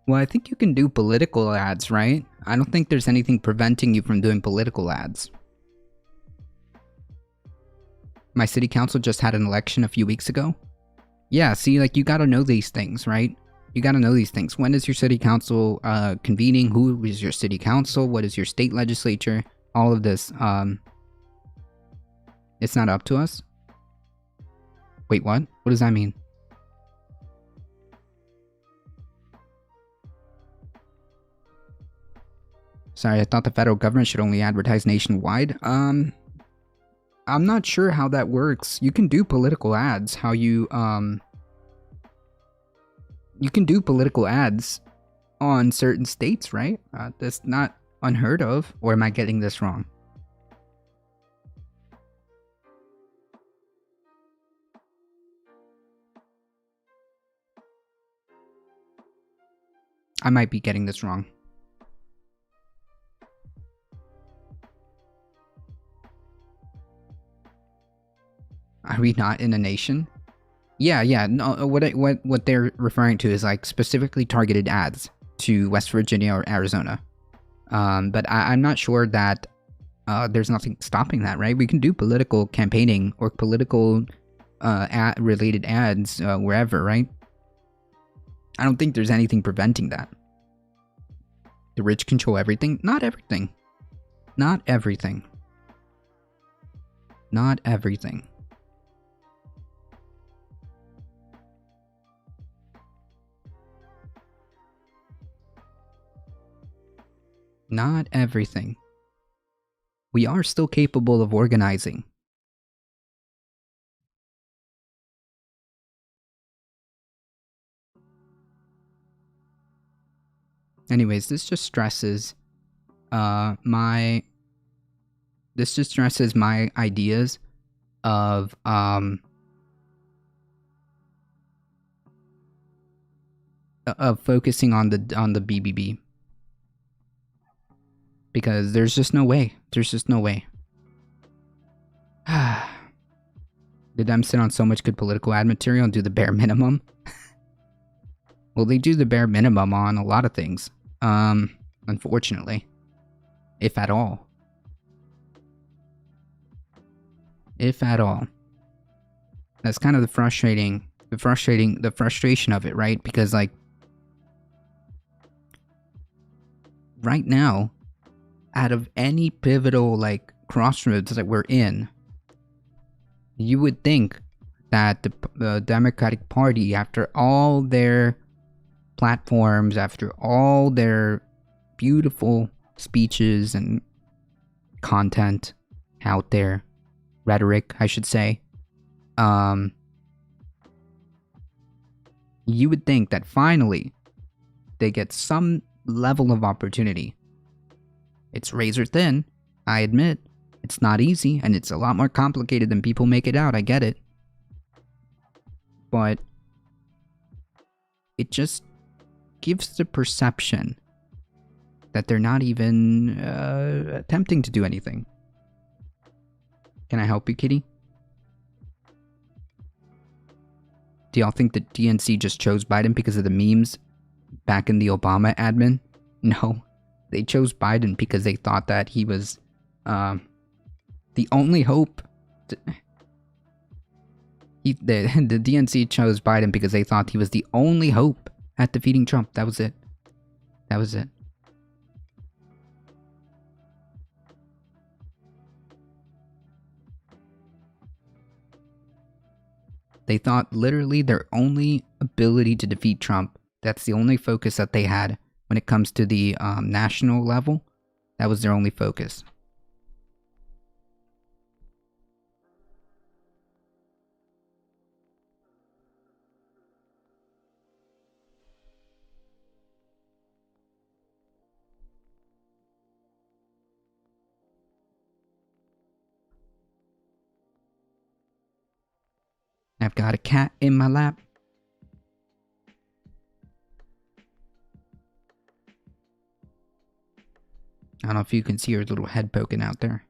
Well, I think you can do political ads, right? I don't think there's anything preventing you from doing political ads. My city council just had an election a few weeks ago. Yeah, see, like, you gotta know these things, right? You gotta know these things. When is your city council convening? Who is your city council? What is your state legislature? All of this. It's not up to us? Wait, what? What does that mean? Sorry, I thought the federal government should only advertise nationwide. I'm not sure how that works. You can do political ads. You can do political ads on certain states, right? That's not unheard of. Or am I getting this wrong? I might be getting this wrong. Are we not in a nation? Yeah. No, what they're referring to is like specifically targeted ads to West Virginia or Arizona. But I'm not sure that there's nothing stopping that, right? We can do political campaigning or political related ads wherever, right? I don't think there's anything preventing that. The rich control everything? Not everything. Not everything. Not everything. Not everything. We are still capable of organizing. Anyways, this just stresses my ideas of focusing on the BBB. Because there's just no way. There's just no way. Did them sit on so much good political ad material and do the bare minimum? Well, they do the bare minimum on a lot of things. Unfortunately. If at all. If at all. That's kind of the frustration of it, right? Because, like, right now, out of any pivotal, like, crossroads that we're in, you would think that the Democratic Party, after all their platforms, after all their beautiful speeches and content out there, rhetoric, I should say, you would think that finally they get some level of opportunity. It's razor thin, I admit. It's not easy, and it's a lot more complicated than people make it out, I get it. But it just gives the perception that they're not even attempting to do anything. Can I help you, kitty? Do y'all think that DNC just chose Biden because of the memes back in the Obama admin? No. They chose Biden because they thought that he was the only hope. The DNC chose Biden because they thought he was the only hope at defeating Trump. That was it. That was it. They thought literally their only ability to defeat Trump, that's the only focus that they had when it comes to the national level. That was their only focus. I've got a cat in my lap. I don't know if you can see her little head poking out there.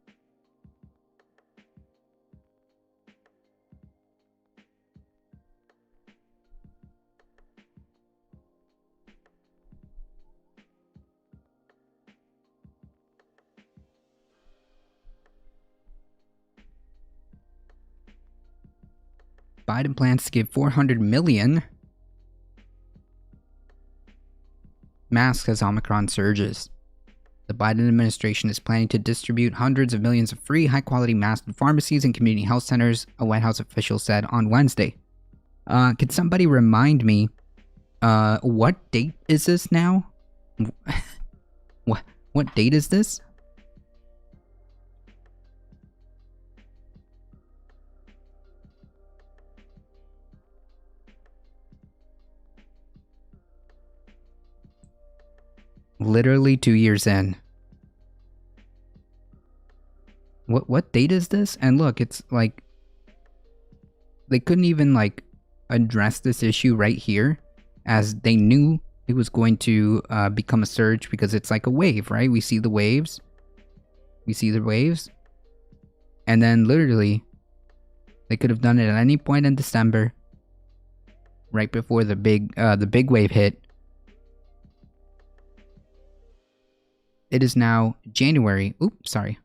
Biden plans to give $400 million masks as Omicron surges. The Biden administration is planning to distribute hundreds of millions of free, high-quality masks to pharmacies and community health centers, a White House official said on Wednesday. Could somebody remind me, what date is this now? What date is this? Literally 2 years in. What date is this? And look, it's like they couldn't even like address this issue right here, as they knew it was going to become a surge because it's like a wave, right? We see the waves. We see the waves. And then literally, they could have done it at any point in December, right before the big wave hit. It is now January. Oops, sorry.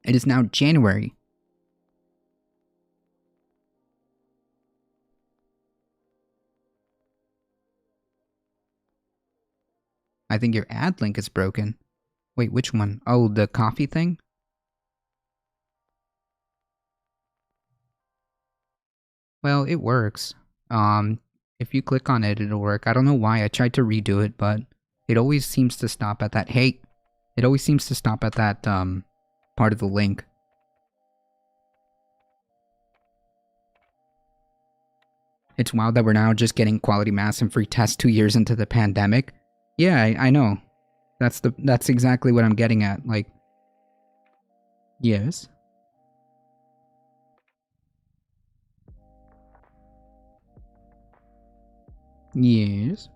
It is now January. I think your ad link is broken. Wait, which one? Oh, the coffee thing? Well, it works. If you click on it, it'll work. I don't know why. I tried to redo it, but it always seems to stop at that. Hey, it always seems to stop at that part of the link. It's wild that we're now just getting quality mass and free tests 2 years into the pandemic. Yeah, I know. That's exactly what I'm getting at. Like, yes. Yes.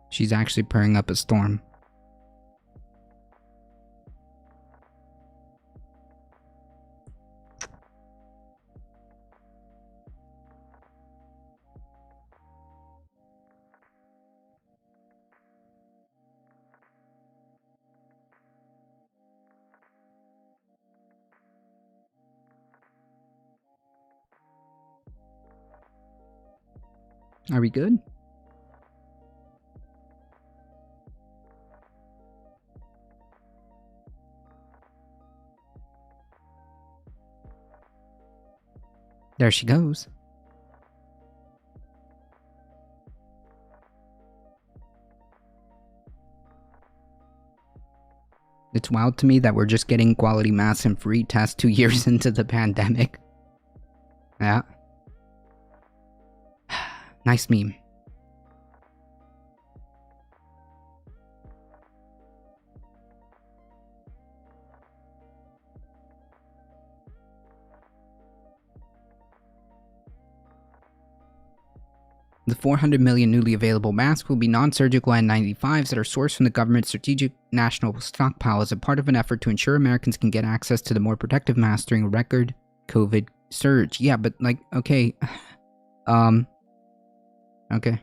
She's actually purring up a storm. Are we good? There she goes. It's wild to me that we're just getting quality mass and free tests 2 years into the pandemic. Yeah. Nice meme. The 400 million newly available masks will be non-surgical N95s that are sourced from the government's strategic national stockpile as a part of an effort to ensure Americans can get access to the more protective masks during a record COVID surge. Yeah, but like, okay. Okay.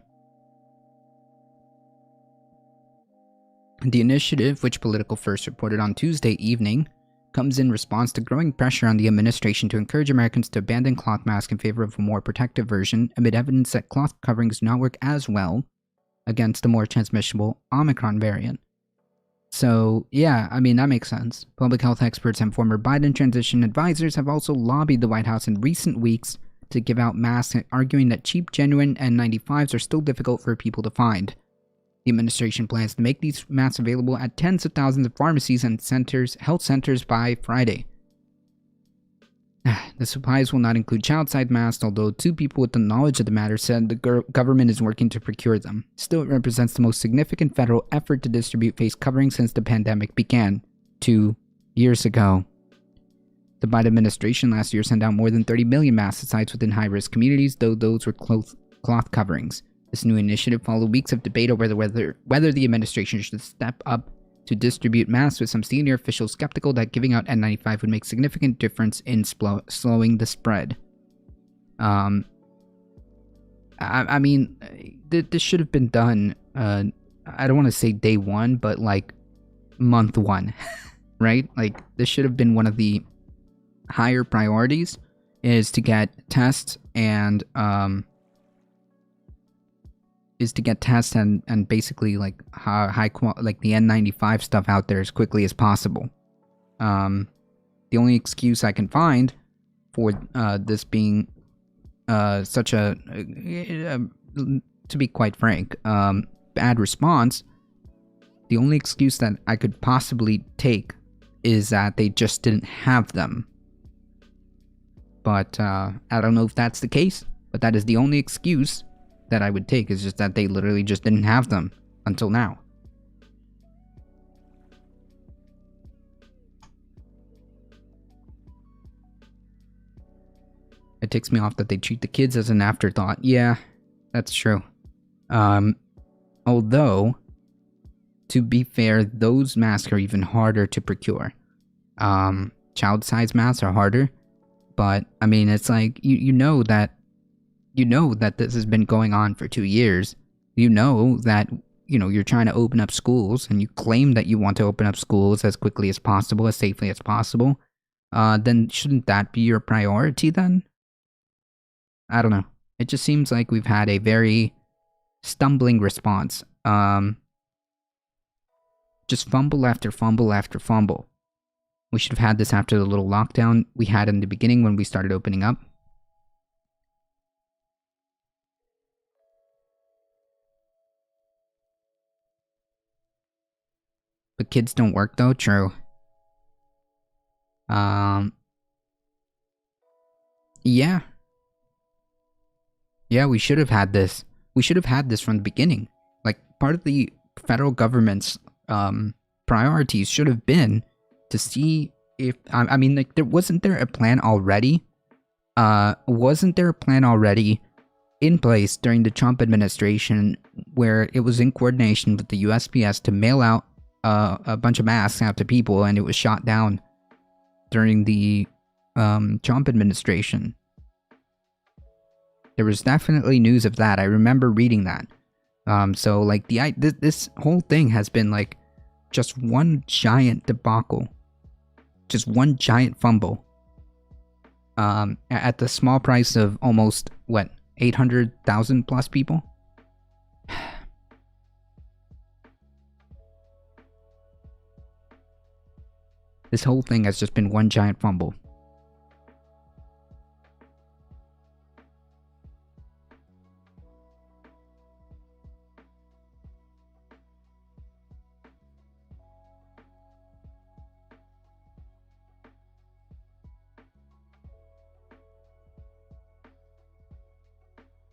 The initiative, which Political First reported on Tuesday evening, comes in response to growing pressure on the administration to encourage Americans to abandon cloth masks in favor of a more protective version, amid evidence that cloth coverings do not work as well against the more transmissible Omicron variant. So, yeah, I mean, that makes sense. Public health experts and former Biden transition advisors have also lobbied the White House in recent weeks to give out masks, arguing that cheap, genuine N95s are still difficult for people to find. The administration plans to make these masks available at tens of thousands of pharmacies and health centers by Friday. The supplies will not include child-sized masks, although 2 people with the knowledge of the matter said the government is working to procure them. Still, it represents the most significant federal effort to distribute face coverings since the pandemic began 2 years ago. The Biden administration last year sent out more than 30 million masks to sites within high-risk communities, though those were cloth coverings. This new initiative followed weeks of debate over whether the administration should step up to distribute masks, with some senior officials skeptical that giving out N95 would make significant difference in slowing the spread. I mean, this should have been done, I don't want to say day 1, but like month 1, right? Like, this should have been one of the higher priorities, is to get tests and, and basically like high quality, like the N95 stuff out there as quickly as possible. The only excuse I can find for this being such a, to be quite frank, bad response, the only excuse that I could possibly take is that they just didn't have them. But I don't know if that's the case, but that is the only excuse that I would take, is just that they literally just didn't have them until now. It ticks me off that they treat the kids as an afterthought. Yeah, that's true. Although, to be fair, those masks are even harder to procure. Child-size masks are harder, but I mean, it's like you know that this has been going on for 2 years. You know that you're trying to open up schools, and you claim that you want to open up schools as quickly as possible, as safely as possible. Then shouldn't that be your priority then? I don't know. It just seems like we've had a very stumbling response. Just fumble after fumble after fumble. We should have had this after the little lockdown we had in the beginning when we started opening up. But kids don't work though, true. Yeah. Yeah, we should have had this. We should have had this from the beginning. Like, part of the federal government's priorities should have been to see if... I mean, like, wasn't there a plan already? Wasn't there a plan already in place during the Trump administration where it was in coordination with the USPS to mail out a bunch of masks out to people, and it was shot down during the Trump administration? There was definitely news of that. I remember reading that. So like this whole thing has been like just one giant debacle, just one giant fumble. At the small price of almost 800,000 plus people. This whole thing has just been one giant fumble.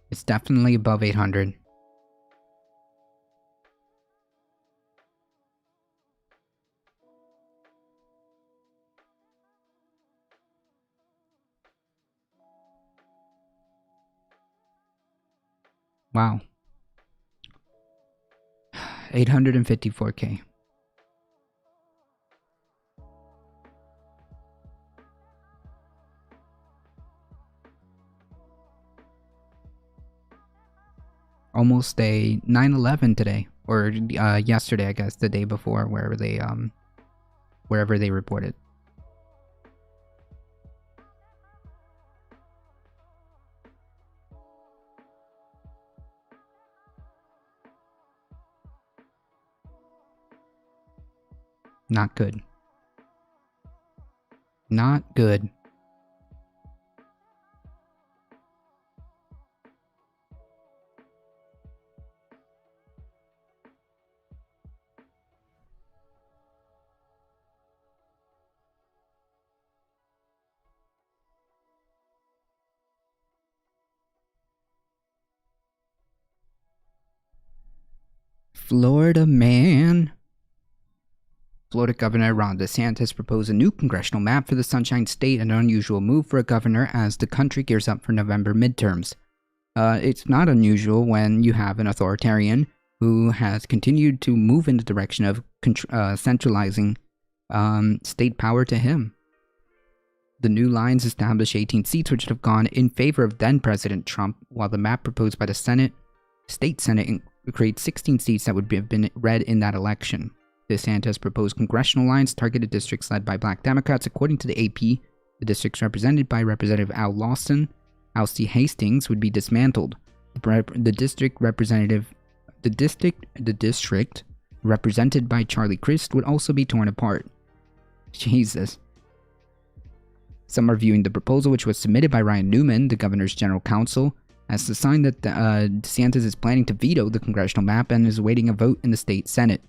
It's definitely above 800. Wow. 854K. Almost a 9/11 today, or yesterday, I guess, the day before, wherever they reported. Not good. Not good. Florida man. Florida Governor Ron DeSantis proposed a new congressional map for the Sunshine State, an unusual move for a governor as the country gears up for November midterms. It's not unusual when you have an authoritarian who has continued to move in the direction of centralizing state power to him. The new lines establish 18 seats which would have gone in favor of then-President Trump, while the map proposed by the State Senate creates 16 seats that would have been red in that election. DeSantis proposed congressional lines targeted districts led by black Democrats. According to the AP, the districts represented by Representative Al Lawson, Alcee Hastings would be dismantled. The district represented by Charlie Crist would also be torn apart. Jesus. Some are viewing the proposal, which was submitted by Ryan Newman, the governor's general counsel, as the sign that DeSantis is planning to veto the congressional map and is awaiting a vote in the state Senate.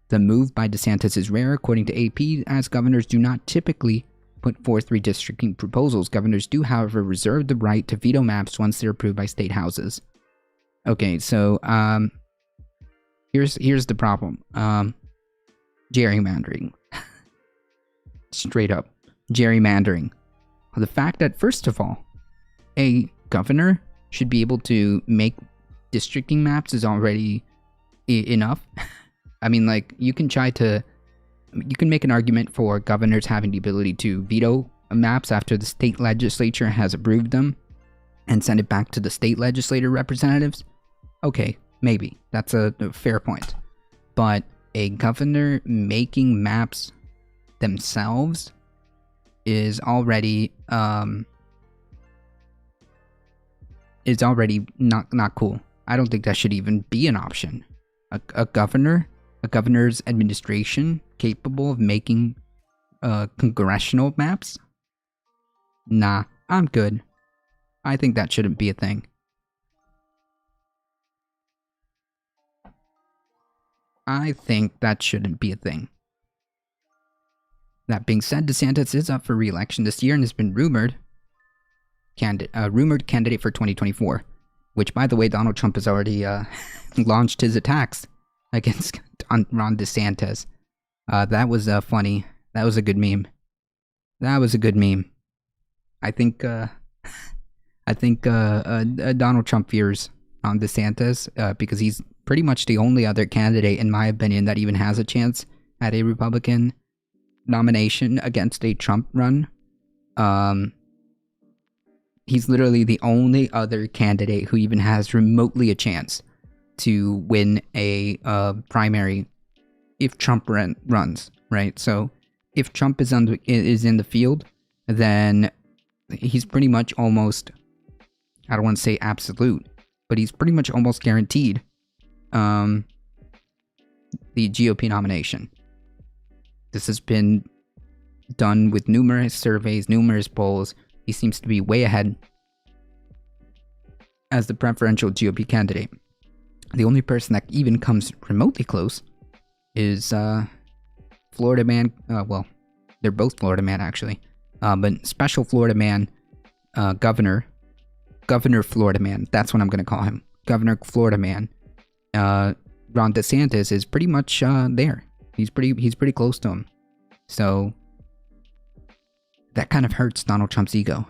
The move by DeSantis is rare, according to AP, as governors do not typically put forth redistricting proposals. Governors do, however, reserve the right to veto maps once they're approved by state houses. Okay, so here's the problem. Gerrymandering. Straight up gerrymandering. The fact that, first of all, a governor should be able to make districting maps is already enough. I mean, like, you can make an argument for governors having the ability to veto maps after the state legislature has approved them and send it back to the state legislature representatives. Okay, maybe. That's a fair point. But a governor making maps themselves is already not cool. I don't think that should even be an option. A governor's administration capable of making congressional maps? Nah, I'm good. I think that shouldn't be a thing. I think that shouldn't be a thing. That being said, DeSantis is up for re-election this year and has been rumored candidate for 2024. Which, by the way, Donald Trump has already launched his attacks against Ron DeSantis. That was funny. That was a good meme. I think Donald Trump fears Ron DeSantis because he's pretty much the only other candidate, in my opinion, that even has a chance at a Republican nomination against a Trump run. He's literally the only other candidate who even has remotely a chance to win a primary if Trump runs, right? So if Trump is in the field, then he's pretty much almost, I don't want to say absolute, but he's pretty much almost guaranteed the GOP nomination. This has been done with numerous surveys, numerous polls. He seems to be way ahead as the preferential GOP candidate. The only person that even comes remotely close is Florida man. Well, they're both Florida man actually, but special Florida man, Governor Florida man. That's what I'm gonna call him, Governor Florida man. Ron DeSantis is pretty much there. He's pretty close to him. So that kind of hurts Donald Trump's ego.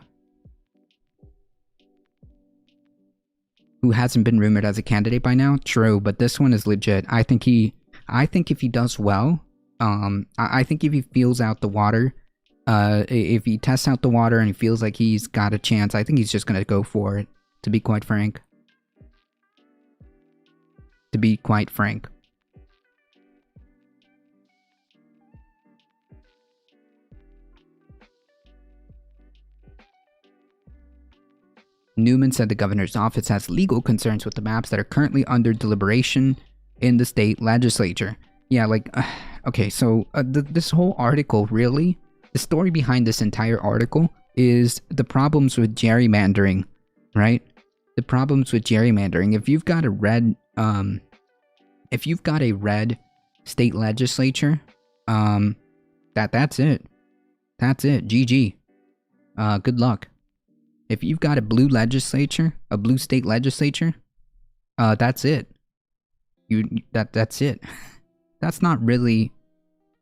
Who hasn't been rumored as a candidate by now? True, but this one is legit. I think if he does well, I think if he feels out the water, if he tests out the water and he feels like he's got a chance, I think he's just gonna go for it, to be quite frank. Newman said the governor's office has legal concerns with the maps that are currently under deliberation in the state legislature. Yeah, like, okay, so this whole article, really, the story behind this entire article is the problems with gerrymandering, right? The problems with gerrymandering. If you've got a red state legislature, that's it. That's it. GG. Good luck. If you've got a blue legislature, a blue state legislature, that's it. That's it. That's not really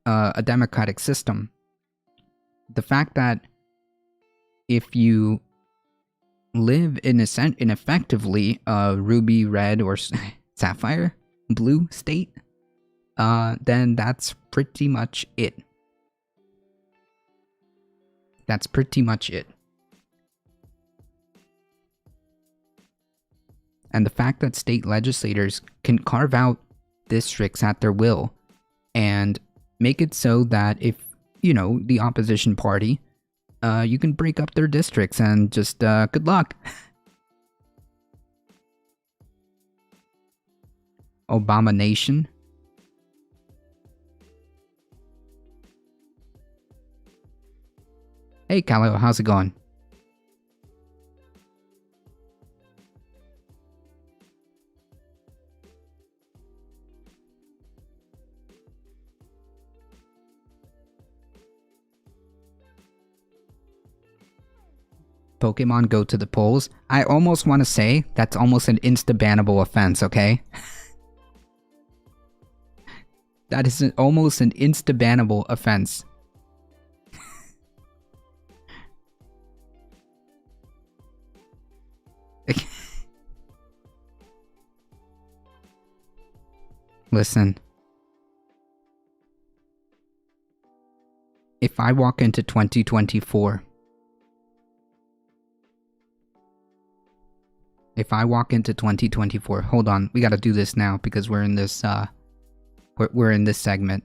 a democratic system. The fact that if you live in effectively a ruby red or sapphire blue state, then that's pretty much it. That's pretty much it. And the fact that state legislators can carve out districts at their will and make it so that if, you know, the opposition party, you can break up their districts and just, good luck. Obama Nation. Hey, Calio, how's it going? Pokemon go to the polls, I almost want to say that's almost an insta-bannable offense, okay? That is almost an insta-bannable offense. Listen. If I walk into 2024... If I walk into 2024... Hold on, we gotta do this now because we're in this, we're in this segment.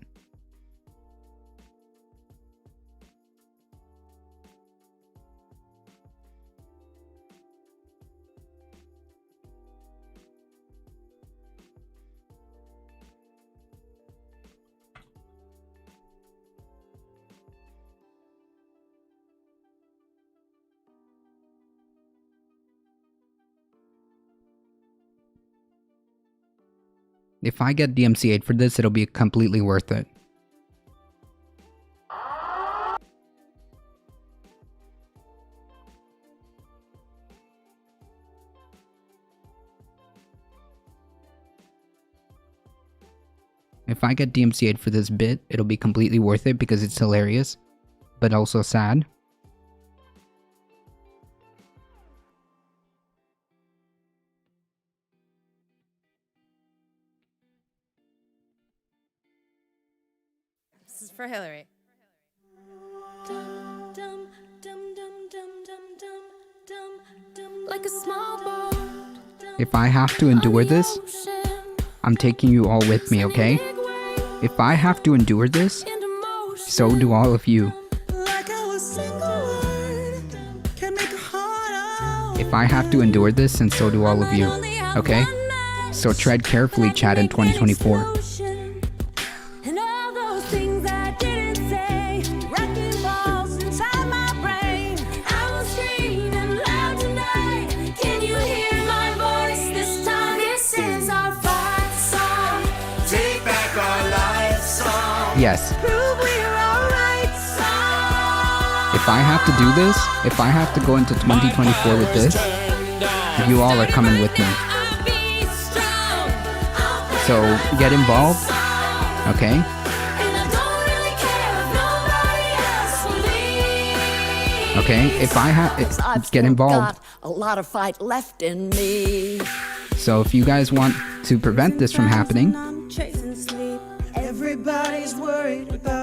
If I get DMCA'd for this, it'll be completely worth it. If I get DMCA'd for this bit, it'll be completely worth it because it's hilarious, but also sad. This is for Hillary. Like a small boat. If I have to endure this, I'm taking you all with me, okay? If I have to endure this, so do all of you. If I have to endure this, and so do all of you, okay? So tread carefully, Chad, in 2024. Yes. If I have to do this, if I have to go into 2024 with this, you all are coming with me. So get involved, okay? Okay, if I have, get involved. A lot of fight left in me. So if you guys want to prevent this from happening,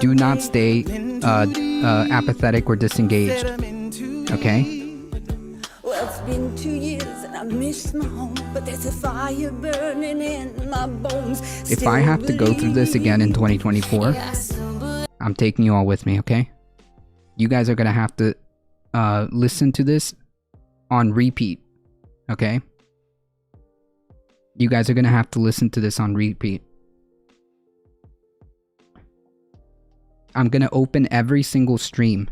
do not stay apathetic or disengaged. Okay? Well, it's been 2 years and I miss my home, but there's a fire burning in my bones. If I have to go through this again in 2024, I'm taking you all with me, okay? You guys are gonna have to listen to this on repeat, okay? You guys are gonna have to listen to this on repeat. I'm gonna open every single stream.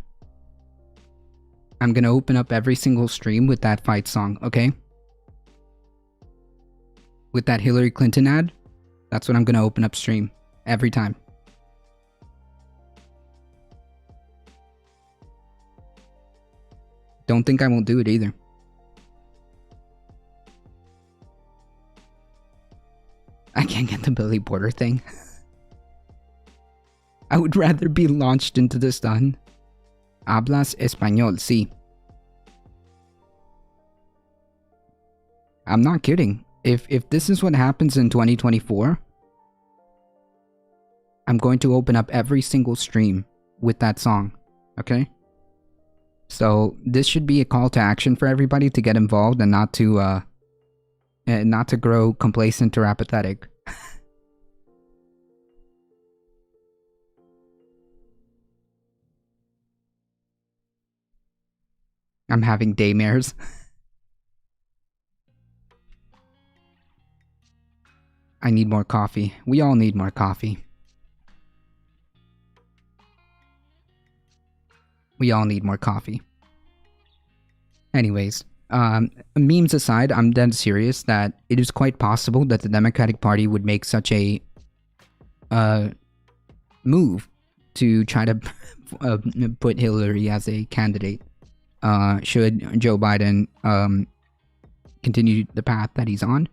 I'm gonna open up every single stream with that fight song, okay? With that Hillary Clinton ad, that's what I'm gonna open up stream. Every time. Don't think I won't do it either. I can't get the Billy Porter thing. I would rather be launched into the sun. Hablas español, sí. I'm not kidding. If this is what happens in 2024, I'm going to open up every single stream with that song, okay? So this should be a call to action for everybody to get involved and not to grow complacent or apathetic. I'm having daymares. I need more coffee. We all need more coffee. We all need more coffee. Anyways, memes aside, I'm dead serious that it is quite possible that the Democratic Party would make such a move to try to put Hillary as a candidate. should Joe Biden continue the path that he's on.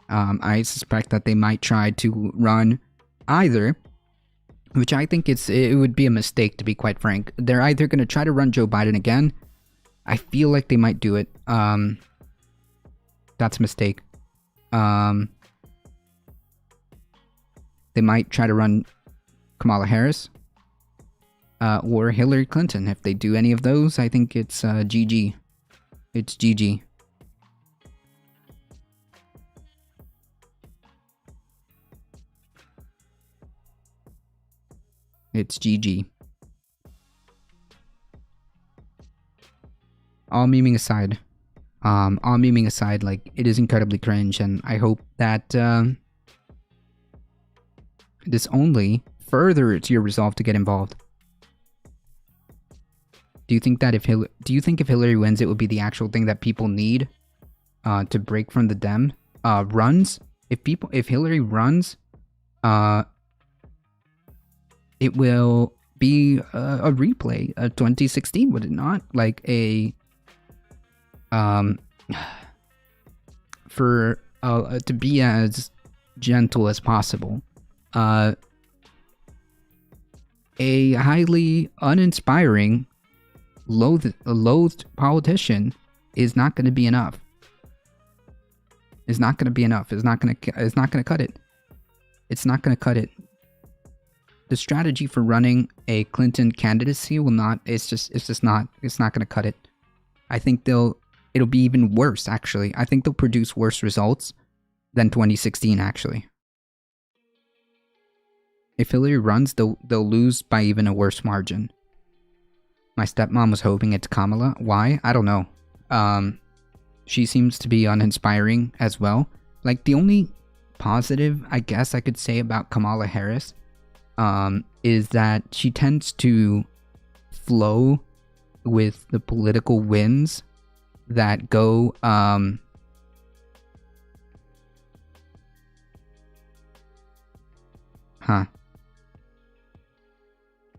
I suspect that they might try to run either, which I think it would be a mistake, to be quite frank. They're either going to try to run Joe Biden again. I feel like they might do it. That's a mistake. They might try to run Kamala Harris or Hillary Clinton. If they do any of those, I think it's GG. It's GG. It's GG. All memeing aside, like, it is incredibly cringe, and I hope that this only furthers your resolve to get involved. Do you think if Hillary wins, it would be the actual thing that people need to break from the Dem runs? If Hillary runs, it will be a replay of 2016, would it not? Like a for to be as gentle as possible. A highly uninspiring, loathed politician is not going to be enough. It's not going to be enough. It's not going to cut it. It's not going to cut it. The strategy for running a Clinton candidacy will not. It's just not. It's not going to cut it. I think it'll be even worse. Actually, I think they'll produce worse results than 2016. Actually, if Hillary runs, they'll lose by even a worse margin. My stepmom was hoping it's Kamala. Why? I don't know. She seems to be uninspiring as well. Like, the only positive I guess I could say about Kamala Harris is that she tends to flow with the political winds that go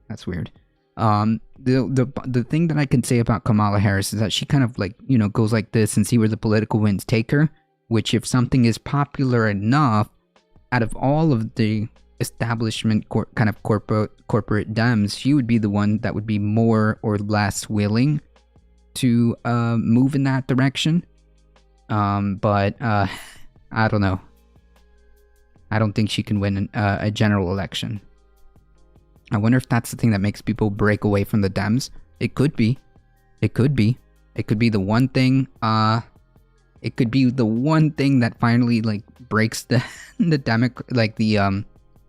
that's weird. The thing that I can say about Kamala Harris is that she kind of, like, you know, goes like this and see where the political winds take her, which, if something is popular enough, out of all of the establishment kind of corporate Dems, she would be the one that would be more or less willing to move in that direction. But I don't know. I don't think she can win a general election. I wonder if that's the thing that makes people break away from the Dems. It could be. It could be. It could be the one thing. It could be the one thing that finally, like, breaks the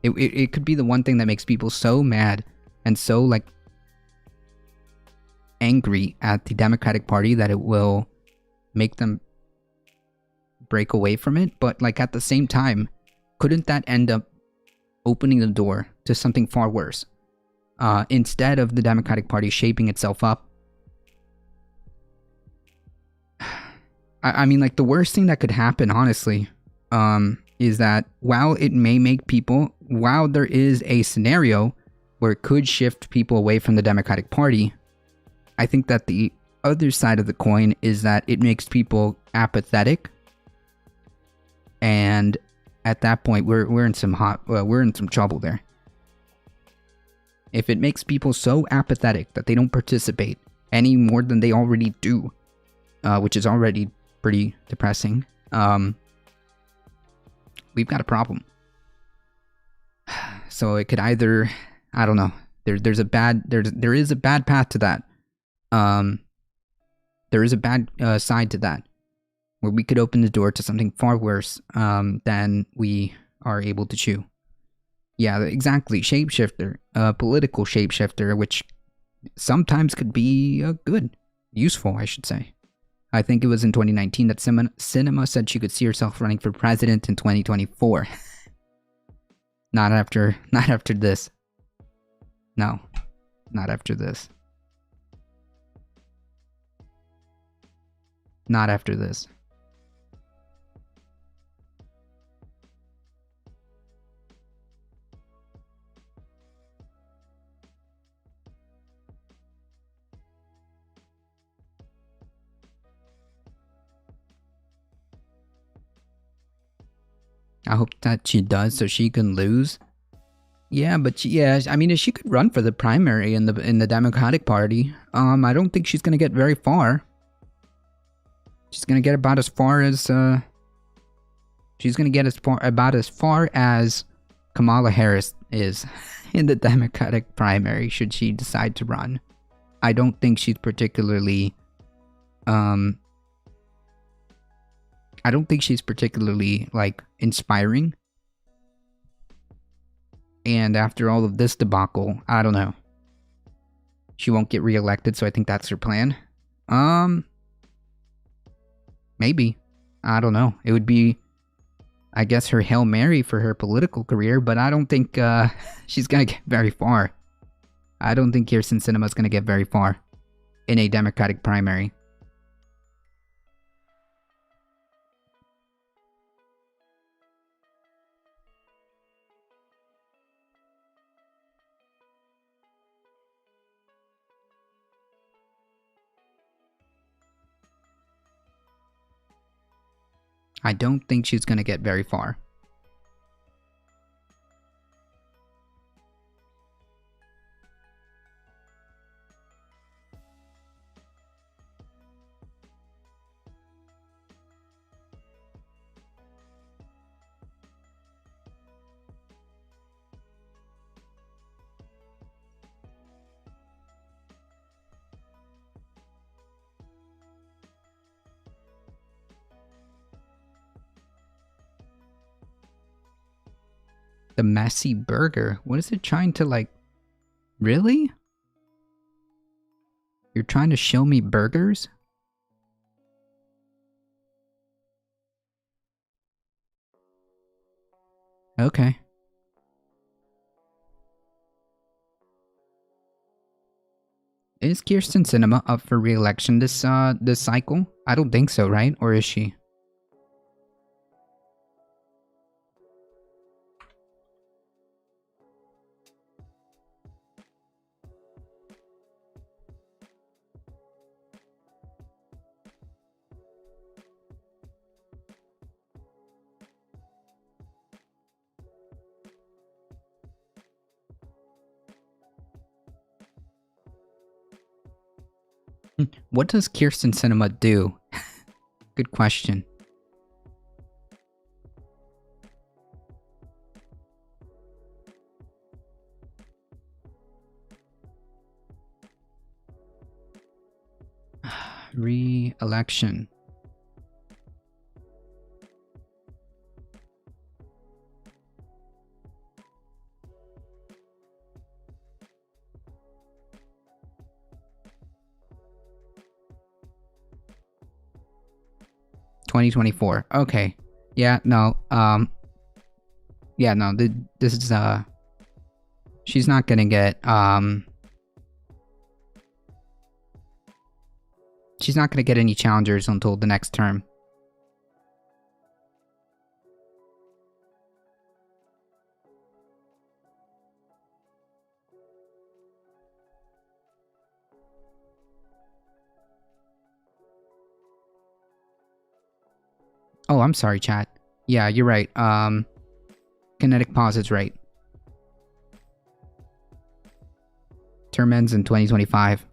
It could be the one thing that makes people so mad and so, like, angry at the Democratic Party that it will make them break away from it. But, like, at the same time, couldn't that end up opening the door to something far worse? Instead of the Democratic Party shaping itself up, I mean, like, the worst thing that could happen, honestly, is that while there is a scenario where it could shift people away from the Democratic Party, I think that the other side of the coin is that it makes people apathetic, and at that point, we're in some trouble there. If it makes people so apathetic that they don't participate any more than they already do, which is already pretty depressing, we've got a problem. So it could either, I don't know. There is a bad path to that. There is a bad side to that, where we could open the door to something far worse than we are able to chew. Yeah, exactly. Shapeshifter, political shapeshifter, which sometimes could be good, useful, I should say. I think it was in 2019 that Cinema said she could see herself running for president in 2024. Not after this. No, not after this. Not after this. I hope that she does so she can lose. Yeah, but I mean, she could run for the primary in the Democratic Party. I don't think she's gonna get very far. She's gonna get about as far as she's gonna get about as far as Kamala Harris is in the Democratic primary should she decide to run. I don't think she's particularly like inspiring. And after all of this debacle, I don't know. She won't get reelected, so I think that's her plan. Maybe. I don't know. It would be, I guess, her Hail Mary for her political career, but I don't think she's gonna get very far. I don't think Kirsten Sinema's gonna get very far in a Democratic primary. I don't think she's gonna get very far. The messy burger? What is it trying to, like... Really? You're trying to show me burgers? Okay. Is Kirsten Sinema up for re-election this cycle? I don't think so, right? Or is she? What does Kirsten Sinema do? Good question. Re-election. $2024. Okay. Yeah, no. Yeah, no. This is she's not gonna get she's not gonna get any challengers until the next term. Oh, I'm sorry, chat. Yeah, you're right. Kinetic pause is right. Term ends in 2025.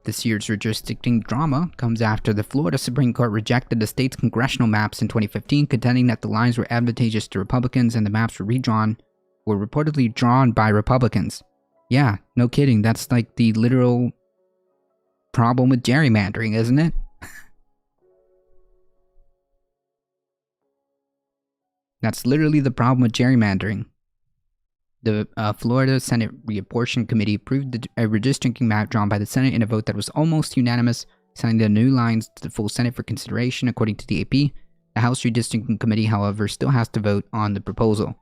This year's redistricting drama comes after the Florida Supreme Court rejected the state's congressional maps in 2015, contending that the lines were advantageous to Republicans and the maps were reportedly drawn by Republicans. Yeah, no kidding, that's like the literal problem with gerrymandering, isn't it? That's literally the problem with gerrymandering. The Florida Senate Reapportion Committee approved a redistricting map drawn by the Senate in a vote that was almost unanimous, sending the new lines to the full Senate for consideration, according to the AP. The House Redistricting Committee, however, still has to vote on the proposal.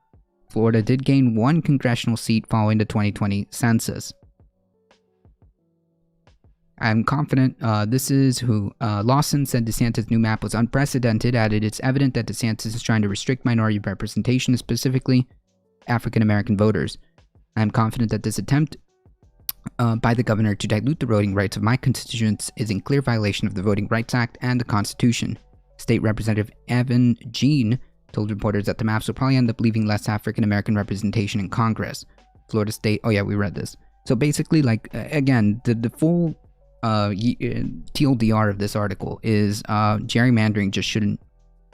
Florida did gain 1 congressional seat following the 2020 census. I'm confident this is who Lawson said DeSantis' new map was unprecedented, added it's evident that DeSantis is trying to restrict minority representation, specifically African American voters. I'm confident that this attempt by the governor to dilute the voting rights of my constituents is in clear violation of the Voting Rights Act and the Constitution. State Representative Evan Jean told reporters that the maps will probably end up leaving less African American representation in Congress. Florida State, oh yeah, we read this. So basically, like, again, the full TLDR of this article is gerrymandering just shouldn't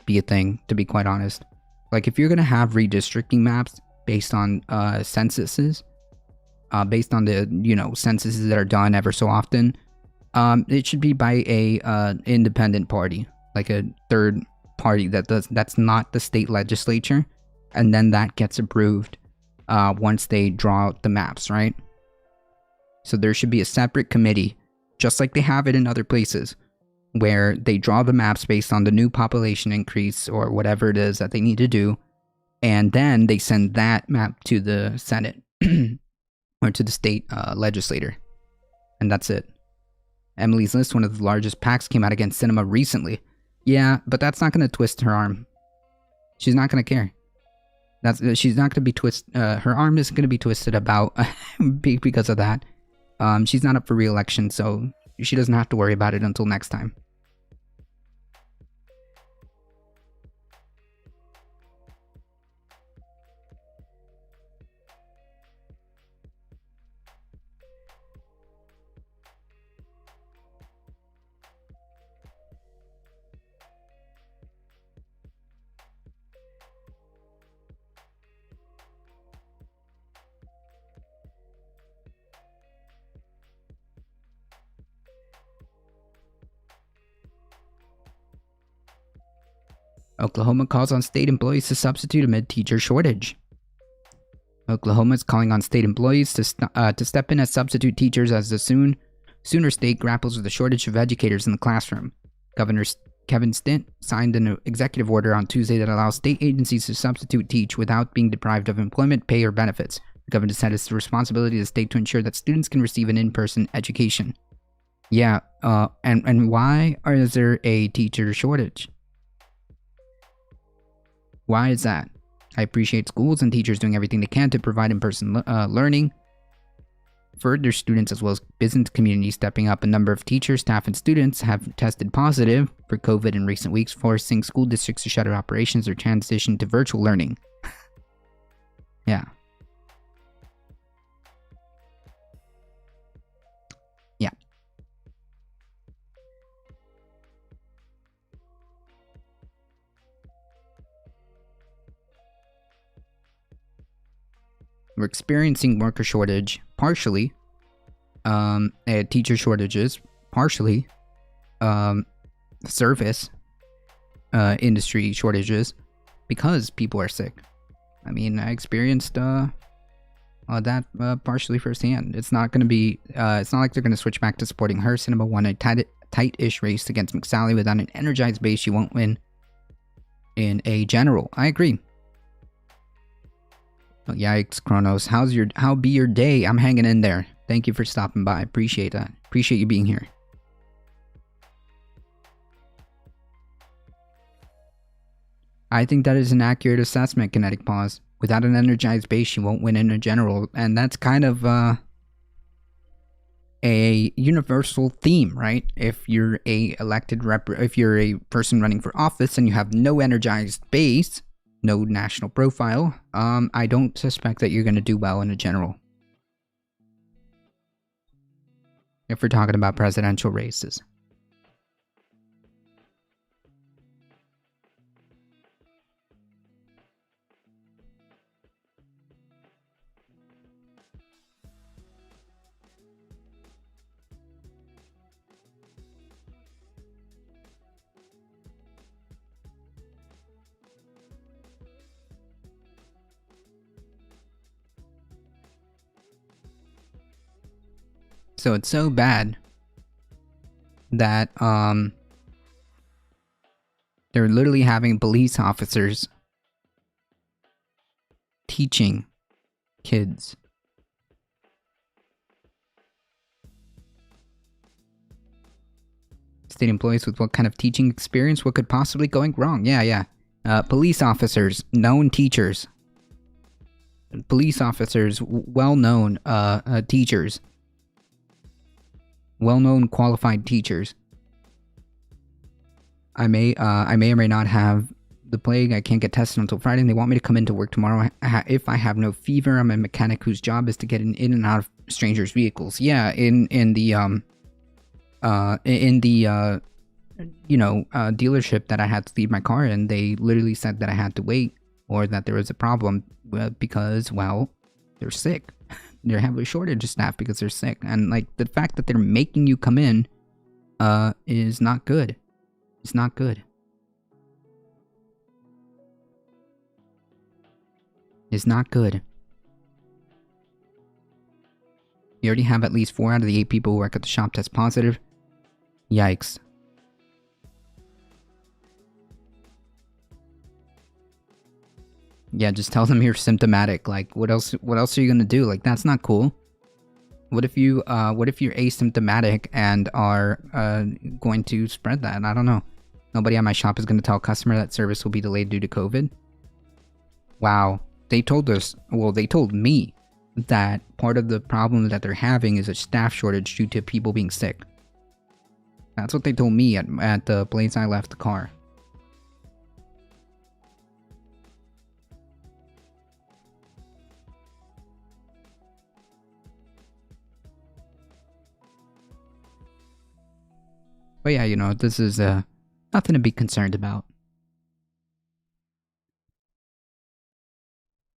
be a thing, to be quite honest. Like, if you're going to have redistricting maps based on censuses, based on the, censuses that are done ever so often, it should be by a independent party, like a third party that's not the state legislature, and then that gets approved once they draw out the maps, right? So there should be a separate committee, just like they have it in other places, where they draw the maps based on the new population increase or whatever it is that they need to do, and then they send that map to the Senate or to the state legislator, and that's it. Emily's List, one of the largest PACs, came out against cinema recently. Yeah, but that's not going to twist her arm. She's not going to care. She's not going to be her arm isn't going to be twisted about because of that. She's not up for re-election, so she doesn't have to worry about it until next time. Oklahoma calls on state employees to substitute amid teacher shortage. Oklahoma is calling on state employees to step in as substitute teachers as the sooner state grapples with the shortage of educators in the classroom. Governor Kevin Stitt signed an executive order on Tuesday that allows state agencies to substitute teach without being deprived of employment, pay, or benefits. The governor said it's the responsibility of the state to ensure that students can receive an in-person education. Yeah, and why is there a teacher shortage? Why is that? I appreciate schools and teachers doing everything they can to provide in-person learning for their students, as well as business community stepping up. A number of teachers, staff, and students have tested positive for COVID in recent weeks, forcing school districts to shutter operations or transition to virtual learning. Yeah. Yeah. We're experiencing worker shortage, partially, teacher shortages, partially, service industry shortages, because people are sick. I mean, I experienced that partially firsthand. It's not going to be, it's not like they're going to switch back to supporting her. Cinema won a tight-ish race against McSally. Without an energized base, you won't win in a general. I agree. Oh, yikes, Kronos. How be your day? I'm hanging in there. Thank you for stopping by. Appreciate that. Appreciate you being here. I think that is an accurate assessment, Kinetic Pause. Without an energized base, you won't win in a general. And that's kind of a universal theme, right? If you're a elected if you're a person running for office and you have no energized base, no national profile, I don't suspect that you're going to do well in a general. If we're talking about presidential races. So it's so bad that they're literally having police officers teaching kids. State employees with what kind of teaching experience? What could possibly going wrong? Yeah. Police officers, known teachers. Police officers, well-known teachers. Well-known qualified teachers. I may or may not have the plague. I can't get tested until Friday, and they want me to come into work tomorrow. If I have no fever, I'm a mechanic whose job is to get in and out of strangers' vehicles. Yeah, in the dealership that I had to leave my car in, they literally said that I had to wait, or that there was a problem because, well, they're sick. They have a shortage of staff because they're sick, and like the fact that they're making you come in is not good. It's not good. It's not good. You already have at least 4 out of the 8 people who work at the shop test positive. Yikes. Yeah, just tell them you're symptomatic. Like, what else are you gonna do? Like, that's not cool. What if you're asymptomatic and are going to spread that? I don't know. Nobody at my shop is gonna tell a customer that service will be delayed due to COVID. Wow. They told us, well, they told me that part of the problem that they're having is a staff shortage due to people being sick. That's what they told me at the place I left the car. But yeah, this is nothing to be concerned about.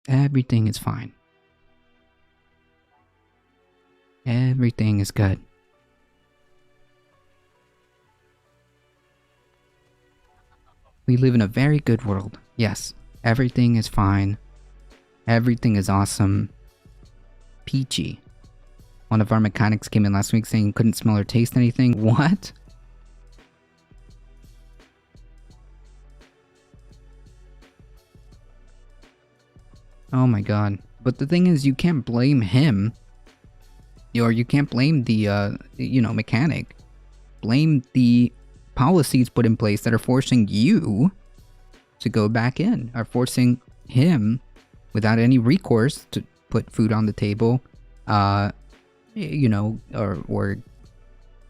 Everything is fine. Everything is good. We live in a very good world. Yes, everything is fine. Everything is awesome. Peachy. One of our mechanics came in last week saying he couldn't smell or taste anything. What? Oh my god. But the thing is, you can't blame him. Or you can't blame the, mechanic. Blame the policies put in place that are forcing you to go back in. Are forcing him, without any recourse, to put food on the table. Or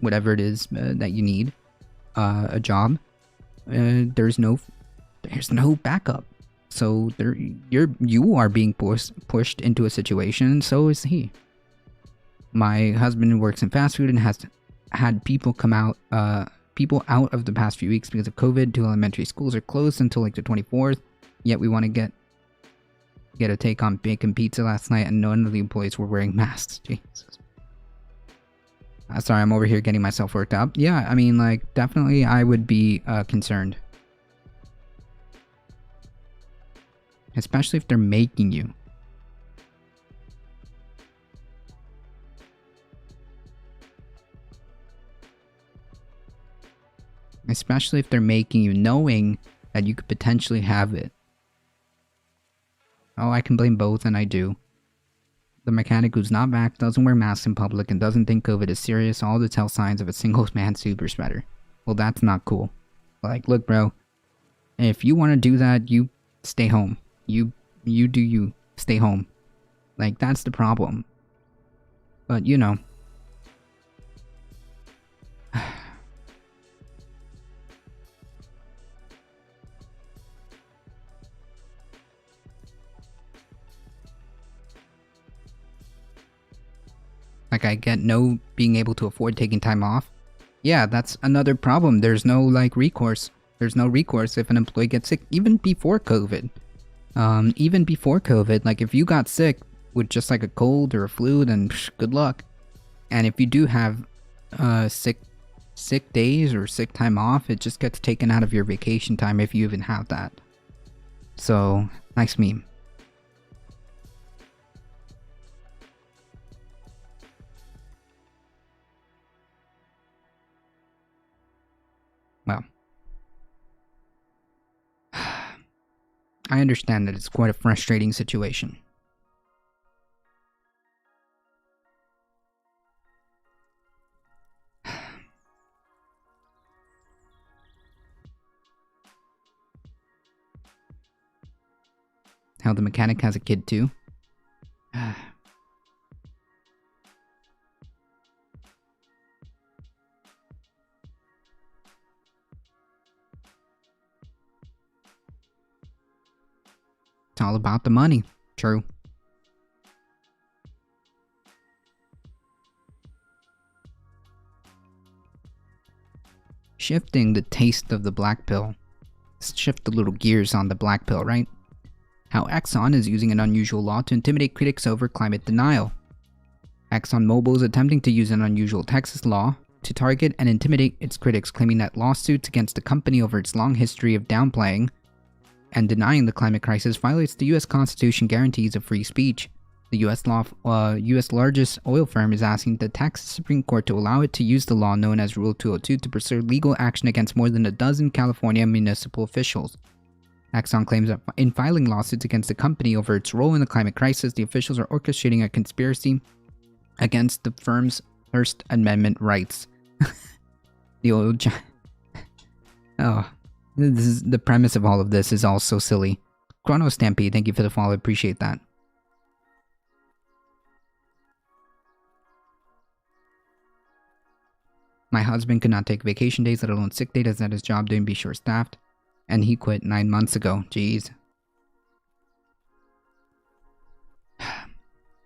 whatever it is that you need. A job. There's no backup. So you are being pushed into a situation, and so is he. My husband works in fast food and has had people out of the past few weeks because of COVID. 2 elementary schools are closed until like the 24th. Yet we want to get a take on bacon pizza last night, and none of the employees were wearing masks. Jesus. Sorry, I'm over here getting myself worked up. Yeah, I mean, like, definitely I would be concerned. Especially if they're making you. Especially if they're making you, knowing that you could potentially have it. Oh, I can blame both, and I do. The mechanic who's not vaxxed, doesn't wear masks in public, and doesn't think COVID is serious, all to tell signs of a single-man super spreader. Well, that's not cool. Like, look, bro. If you want to do that, you stay home. You do you. Stay home. Like, that's the problem. But, like, I get no being able to afford taking time off. Yeah, that's another problem. There's no, recourse. There's no recourse if an employee gets sick, even before COVID. Even before COVID, like, if you got sick with just, like, a cold or a flu, then good luck. And if you do have, sick days or sick time off, it just gets taken out of your vacation time if you even have that. So, nice meme. Well. I understand that it's quite a frustrating situation. How the mechanic has a kid too. It's all about the money. True. Shifting the taste of the black pill. Let's shift the little gears on the black pill, right? How Exxon is using an unusual law to intimidate critics over climate denial. ExxonMobil is attempting to use an unusual Texas law to target and intimidate its critics, claiming that lawsuits against the company over its long history of downplaying and denying the climate crisis violates the U.S. Constitution guarantees of free speech. The U.S. largest oil firm is asking the Texas Supreme Court to allow it to use the law known as Rule 202 to pursue legal action against more than a dozen California municipal officials. Exxon claims that in filing lawsuits against the company over its role in the climate crisis, the officials are orchestrating a conspiracy against the firm's First Amendment rights. The oil this is the premise of all of this is all so silly. Chrono Stampede, thank you for the follow, appreciate that. My husband could not take vacation days, let alone sick days, at his job doing be short-staffed, and he quit 9 months ago. Jeez.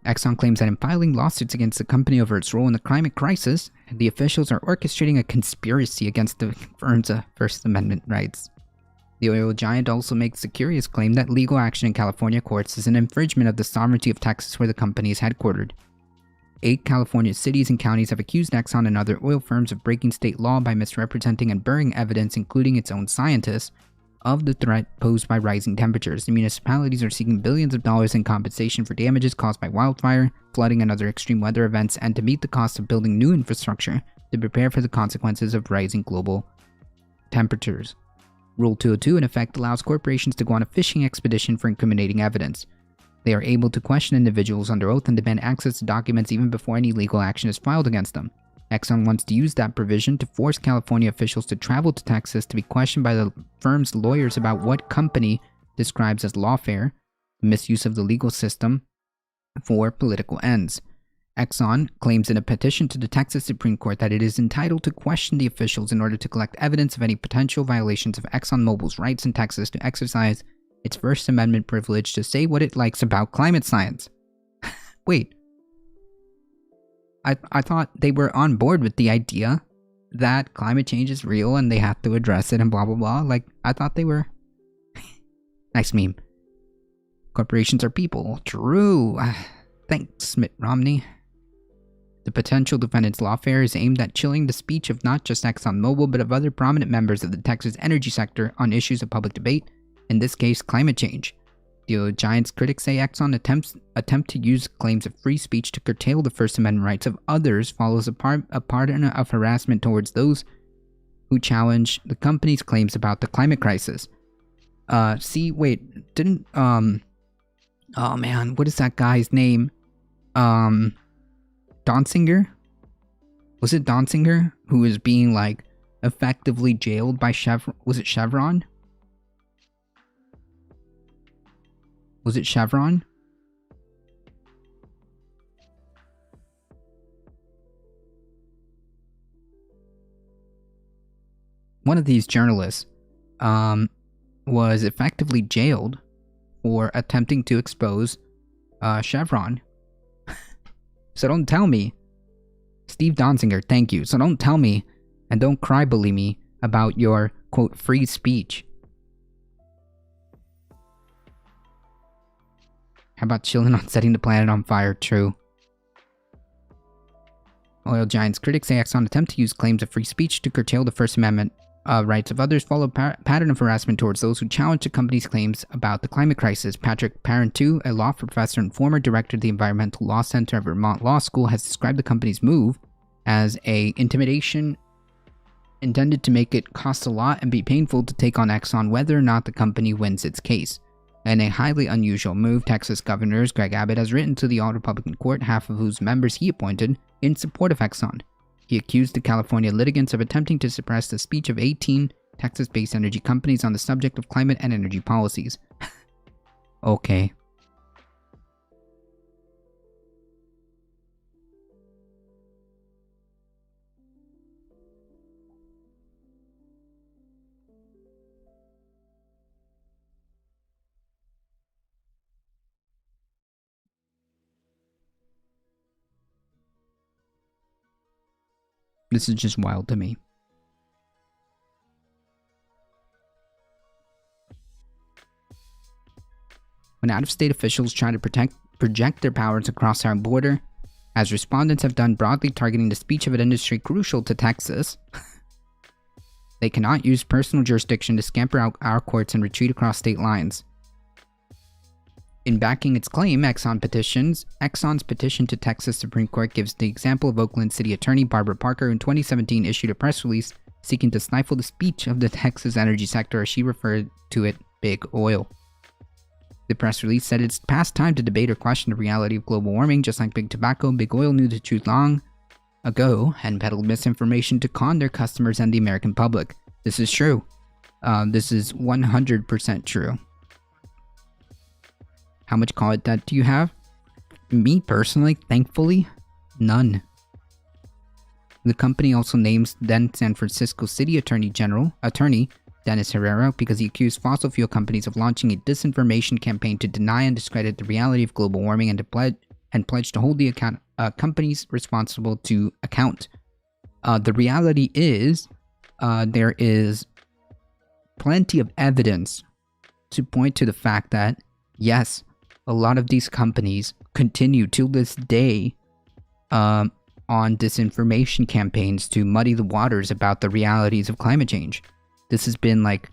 Exxon claims that in filing lawsuits against the company over its role in the climate crisis, the officials are orchestrating a conspiracy against the firm's First Amendment rights. The oil giant also makes the curious claim that legal action in California courts is an infringement of the sovereignty of Texas, where the company is headquartered. 8 California cities and counties have accused Exxon and other oil firms of breaking state law by misrepresenting and burying evidence, including its own scientists, of the threat posed by rising temperatures. The municipalities are seeking billions of dollars in compensation for damages caused by wildfire, flooding, and other extreme weather events, and to meet the cost of building new infrastructure to prepare for the consequences of rising global temperatures. Rule 202, in effect, allows corporations to go on a fishing expedition for incriminating evidence. They are able to question individuals under oath and demand access to documents even before any legal action is filed against them. Exxon wants to use that provision to force California officials to travel to Texas to be questioned by the firm's lawyers about what company describes as lawfare, misuse of the legal system for political ends. Exxon claims in a petition to the Texas Supreme Court that it is entitled to question the officials in order to collect evidence of any potential violations of ExxonMobil's rights in Texas to exercise its First Amendment privilege to say what it likes about climate science. Wait. I thought they were on board with the idea that climate change is real and they have to address it and blah blah blah. Like, I thought they were... Nice meme. Corporations are people. True. Thanks, Mitt Romney. The potential defendant's lawfare is aimed at chilling the speech of not just ExxonMobil, but of other prominent members of the Texas energy sector on issues of public debate, in this case, climate change. The oil giant's critics say Exxon attempt to use claims of free speech to curtail the First Amendment rights of others follows a pattern of harassment towards those who challenge the company's claims about the climate crisis. Oh man, what is that guy's name? Donsinger? Was it Donsinger who was being, like, effectively jailed by Chevron? Was it Chevron? Was it Chevron? One of these journalists was effectively jailed for attempting to expose Chevron. So don't tell me, Steve Donsinger, thank you. So don't tell me and don't cry bully me about your, quote, free speech. How about chilling on setting the planet on fire? True. Oil giant's critics say Exxon attempt to use claims of free speech to curtail the First Amendment rights of others follow pattern of harassment towards those who challenge the company's claims about the climate crisis. Patrick Parenteau, a law professor and former director of the Environmental Law Center at Vermont Law School, has described the company's move as a intimidation intended to make it cost a lot and be painful to take on Exxon whether or not the company wins its case. In a highly unusual move, Texas Governor Greg Abbott has written to the all-Republican court, half of whose members he appointed, in support of Exxon. He accused the California litigants of attempting to suppress the speech of 18 Texas-based energy companies on the subject of climate and energy policies. Okay. This is just wild to me. When out-of-state officials try to project their powers across our border, as respondents have done, broadly targeting the speech of an industry crucial to Texas, they cannot use personal jurisdiction to scamper out our courts and retreat across state lines. In backing its claim, Exxon's petition to Texas Supreme Court gives the example of Oakland City Attorney Barbara Parker, who in 2017 issued a press release seeking to stifle the speech of the Texas energy sector, as she referred to it, Big Oil. The press release said it's past time to debate or question the reality of global warming. Just like Big Tobacco, Big Oil knew the truth long ago and peddled misinformation to con their customers and the American public. This is true. This is 100% true. How much credit debt do you have? Me personally, thankfully, none. The company also names then San Francisco City Attorney Dennis Herrera because he accused fossil fuel companies of launching a disinformation campaign to deny and discredit the reality of global warming and pledged to hold the companies responsible to account. The reality is, there is plenty of evidence to point to the fact that, yes, a lot of these companies continue to this day on disinformation campaigns to muddy the waters about the realities of climate change. This has been like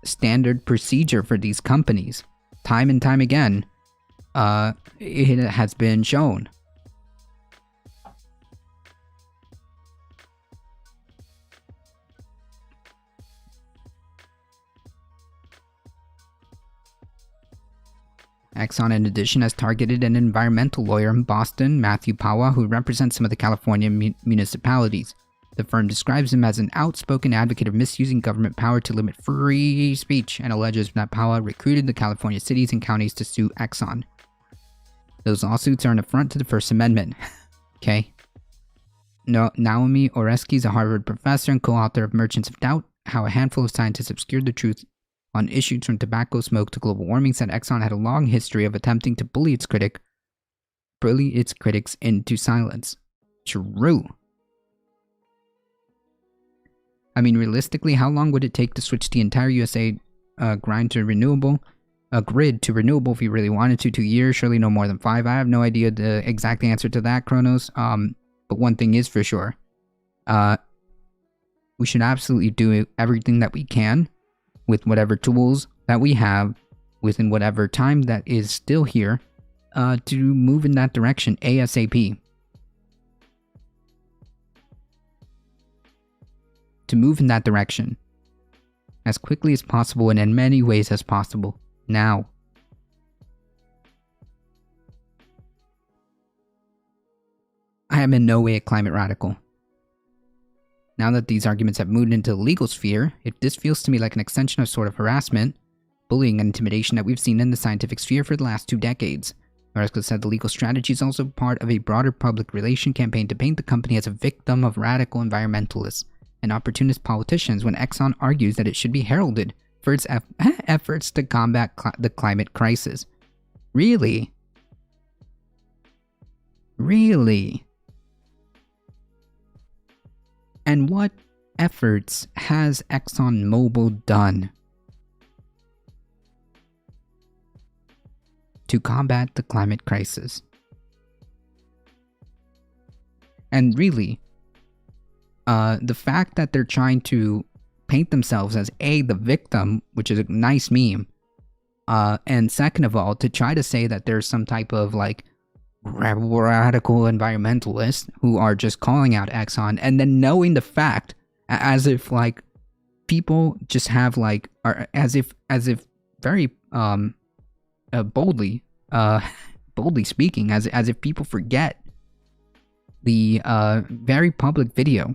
standard procedure for these companies. Time and time again, it has been shown. Exxon, in addition, has targeted an environmental lawyer in Boston, Matthew Pawa, who represents some of the California municipalities. The firm describes him as an outspoken advocate of misusing government power to limit free speech and alleges that Pawa recruited the California cities and counties to sue Exxon. Those lawsuits are an affront to the First Amendment. Okay? Naomi Oreskes is a Harvard professor and co-author of Merchants of Doubt, How a Handful of Scientists Obscured the Truth on Issues from Tobacco Smoke to Global Warming, said Exxon had a long history of attempting to bully its critics into silence. True. I mean, realistically, how long would it take to switch the entire USA grid to renewable if you really wanted to? 2 years, surely no more than 5. I have no idea the exact answer to that, Kronos. But one thing is for sure. We should absolutely do everything that we can with whatever tools that we have, within whatever time that is still here, to move in that direction ASAP. To move in that direction as quickly as possible and in many ways as possible now. I am in no way a climate radical. Now that these arguments have moved into the legal sphere, this feels to me like an extension of sort of harassment, bullying, and intimidation that we've seen in the scientific sphere for the last 2 decades. Maresca said the legal strategy is also part of a broader public relation campaign to paint the company as a victim of radical environmentalists and opportunist politicians, when Exxon argues that it should be heralded for its efforts to combat the climate crisis. Really? Really? And what efforts has ExxonMobil done to combat the climate crisis? And really, the fact that they're trying to paint themselves as the victim, which is a nice meme, and second of all, to try to say that there's some type of like radical environmentalists who are just calling out Exxon, and then knowing the fact as if like people just have like, are as if very boldly, boldly speaking, as if people forget the very public video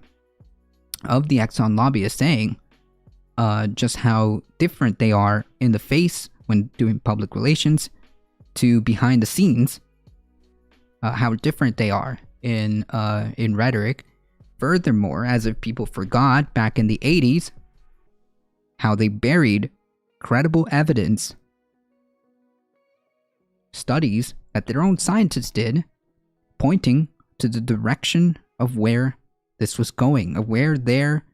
of the Exxon lobbyist saying just how different they are in the face when doing public relations to behind the scenes, how different they are in rhetoric. Furthermore, as if people forgot back in the 80s, how they buried credible evidence, studies that their own scientists did, pointing to the direction of where this was going, of where their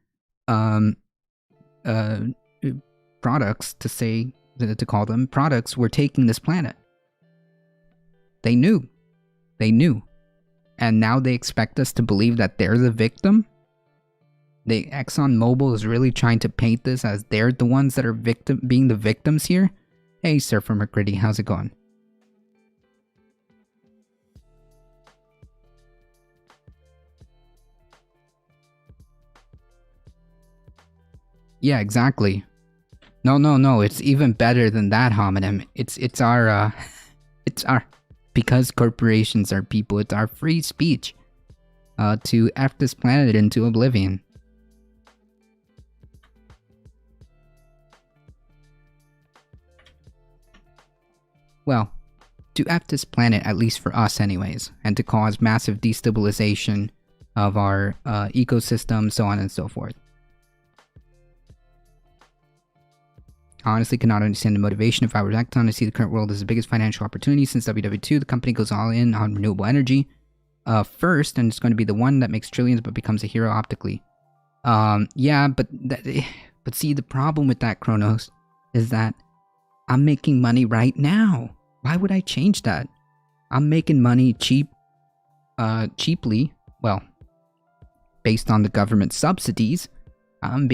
products, to call them products, were taking this planet. They knew. And now they expect us to believe that they're the victim? ExxonMobil is really trying to paint this as they're the ones that are being the victims here? Hey, Surfer McCritty, how's it going? Yeah, exactly. No, it's even better than that, homonym. It's our because corporations are people, it's our free speech to F this planet into oblivion. Well, to F this planet, at least for us anyways, and to cause massive destabilization of our ecosystem, so on and so forth. I honestly cannot understand the motivation. If I were Exxon, I see the current world as the biggest financial opportunity since WW2. The company goes all in on renewable energy first, and it's going to be the one that makes trillions but becomes a hero optically. Yeah, but see, the problem with that, Kronos, is that I'm making money right now. Why would I change that? I'm making money cheaply, well, based on the government subsidies. I'm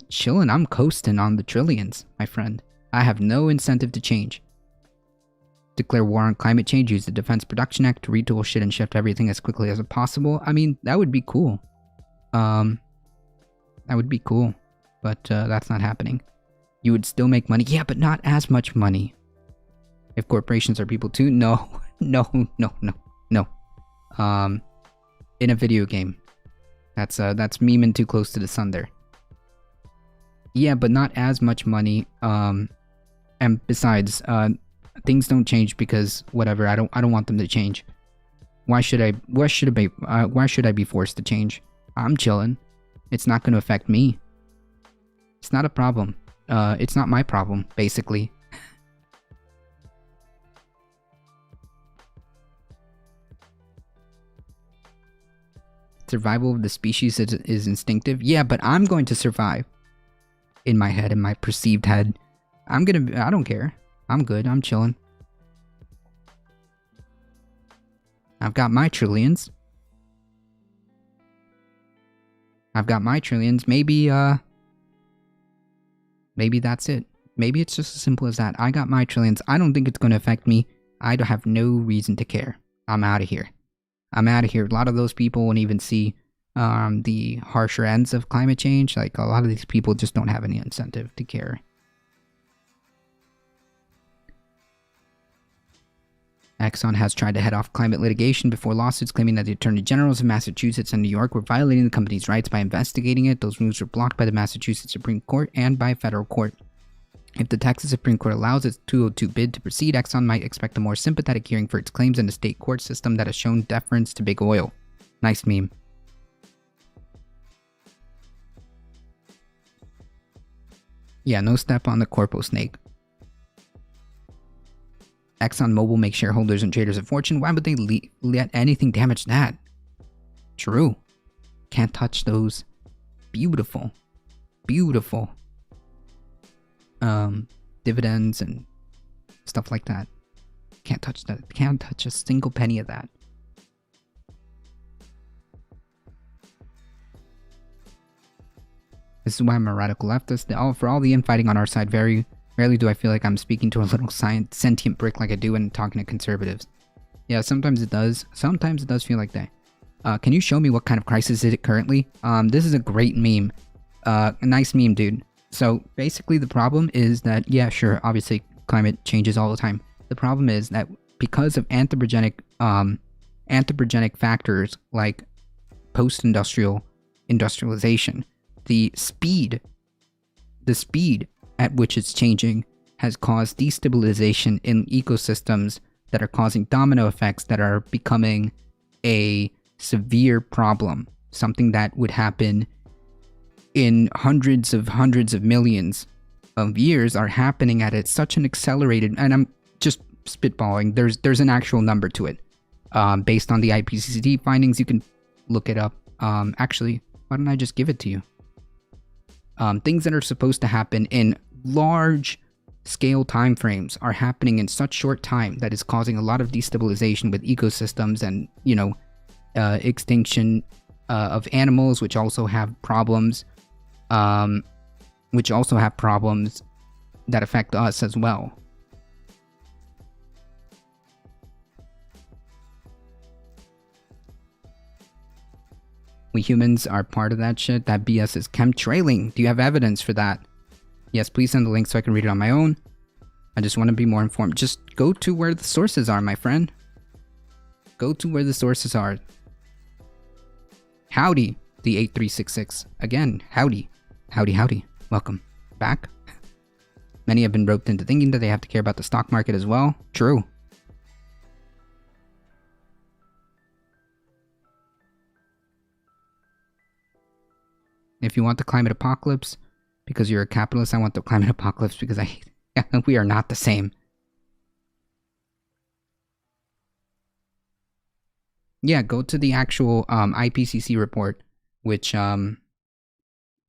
chilling, I'm coasting on the trillions, my friend. I have no incentive to change. Declare war on climate change, use the Defense Production Act to retool shit and shift everything as quickly as possible. I mean, that would be cool. That would be cool, but that's not happening. You would still make money, yeah, but not as much money. If corporations are people too, no. In a video game. That's memeing too close to the sun there. Yeah, but not as much money. And besides, things don't change because whatever. I don't want them to change. Why should I be forced to change? I'm chilling. It's not going to affect me. It's not a problem. It's not my problem, basically. Survival of the species is instinctive. Yeah, but I'm going to survive. In my head, in my perceived head. I don't care. I'm good, I'm chilling. I've got my trillions. Maybe that's it. Maybe it's just as simple as that. I got my trillions. I don't think it's going to affect me. I don't have no reason to care. I'm out of here. A lot of those people won't even see the harsher ends of climate change. Like, a lot of these people just don't have any incentive to care. Exxon has tried to head off climate litigation before lawsuits claiming that the Attorney Generals of Massachusetts and New York were violating the company's rights by investigating it. Those moves were blocked by the Massachusetts Supreme Court and by a federal court. If the Texas Supreme Court allows its 202 bid to proceed, Exxon might expect a more sympathetic hearing for its claims in a state court system that has shown deference to big oil. Nice meme. Yeah, no step on the corpo snake. ExxonMobil makes shareholders and traders a fortune. Why would they let anything damage that? True. Can't touch those beautiful dividends and stuff like that. Can't touch that. Can't touch a single penny of that. This is why I'm a radical leftist. For all the infighting on our side, very rarely do I feel like I'm speaking to a little sentient brick like I do when talking to conservatives. Yeah, sometimes it does. Sometimes it does feel like that. Can you show me what kind of crisis is it currently? This is a great meme. Nice meme, dude. So basically the problem is that, yeah, sure, obviously climate changes all the time. The problem is that because of anthropogenic factors like industrialization, the speed at which it's changing has caused destabilization in ecosystems that are causing domino effects that are becoming a severe problem. Something that would happen in hundreds of millions of years are happening at such an accelerated, and I'm just spitballing, there's an actual number to it. Based on the IPCC findings, you can look it up. Actually, why don't I just give it to you? Things that are supposed to happen in large scale time frames are happening in such short time that is causing a lot of destabilization with ecosystems and, extinction of animals, which also have problems that affect us as well. We humans are part of that shit. That BS is chemtrailing. Do you have evidence for that? Yes, please send the link so I can read it on my own. I just want to be more informed. Just go to where the sources are, my friend. Go to where the sources are. Howdy, the 8366. Again, howdy. Howdy. Welcome back. Many have been roped into thinking that they have to care about the stock market as well. True. If you want the climate apocalypse because you're a capitalist, I want the climate apocalypse because we are not the same. Yeah, go to the actual IPCC report, which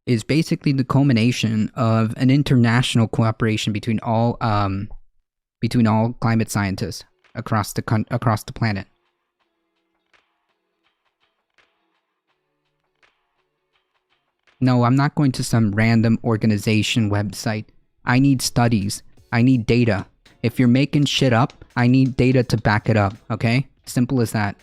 is basically the culmination of an international cooperation between all climate scientists across the planet. No, I'm not going to some random organization website. I need studies. I need data. If you're making shit up, I need data to back it up, okay? Simple as that.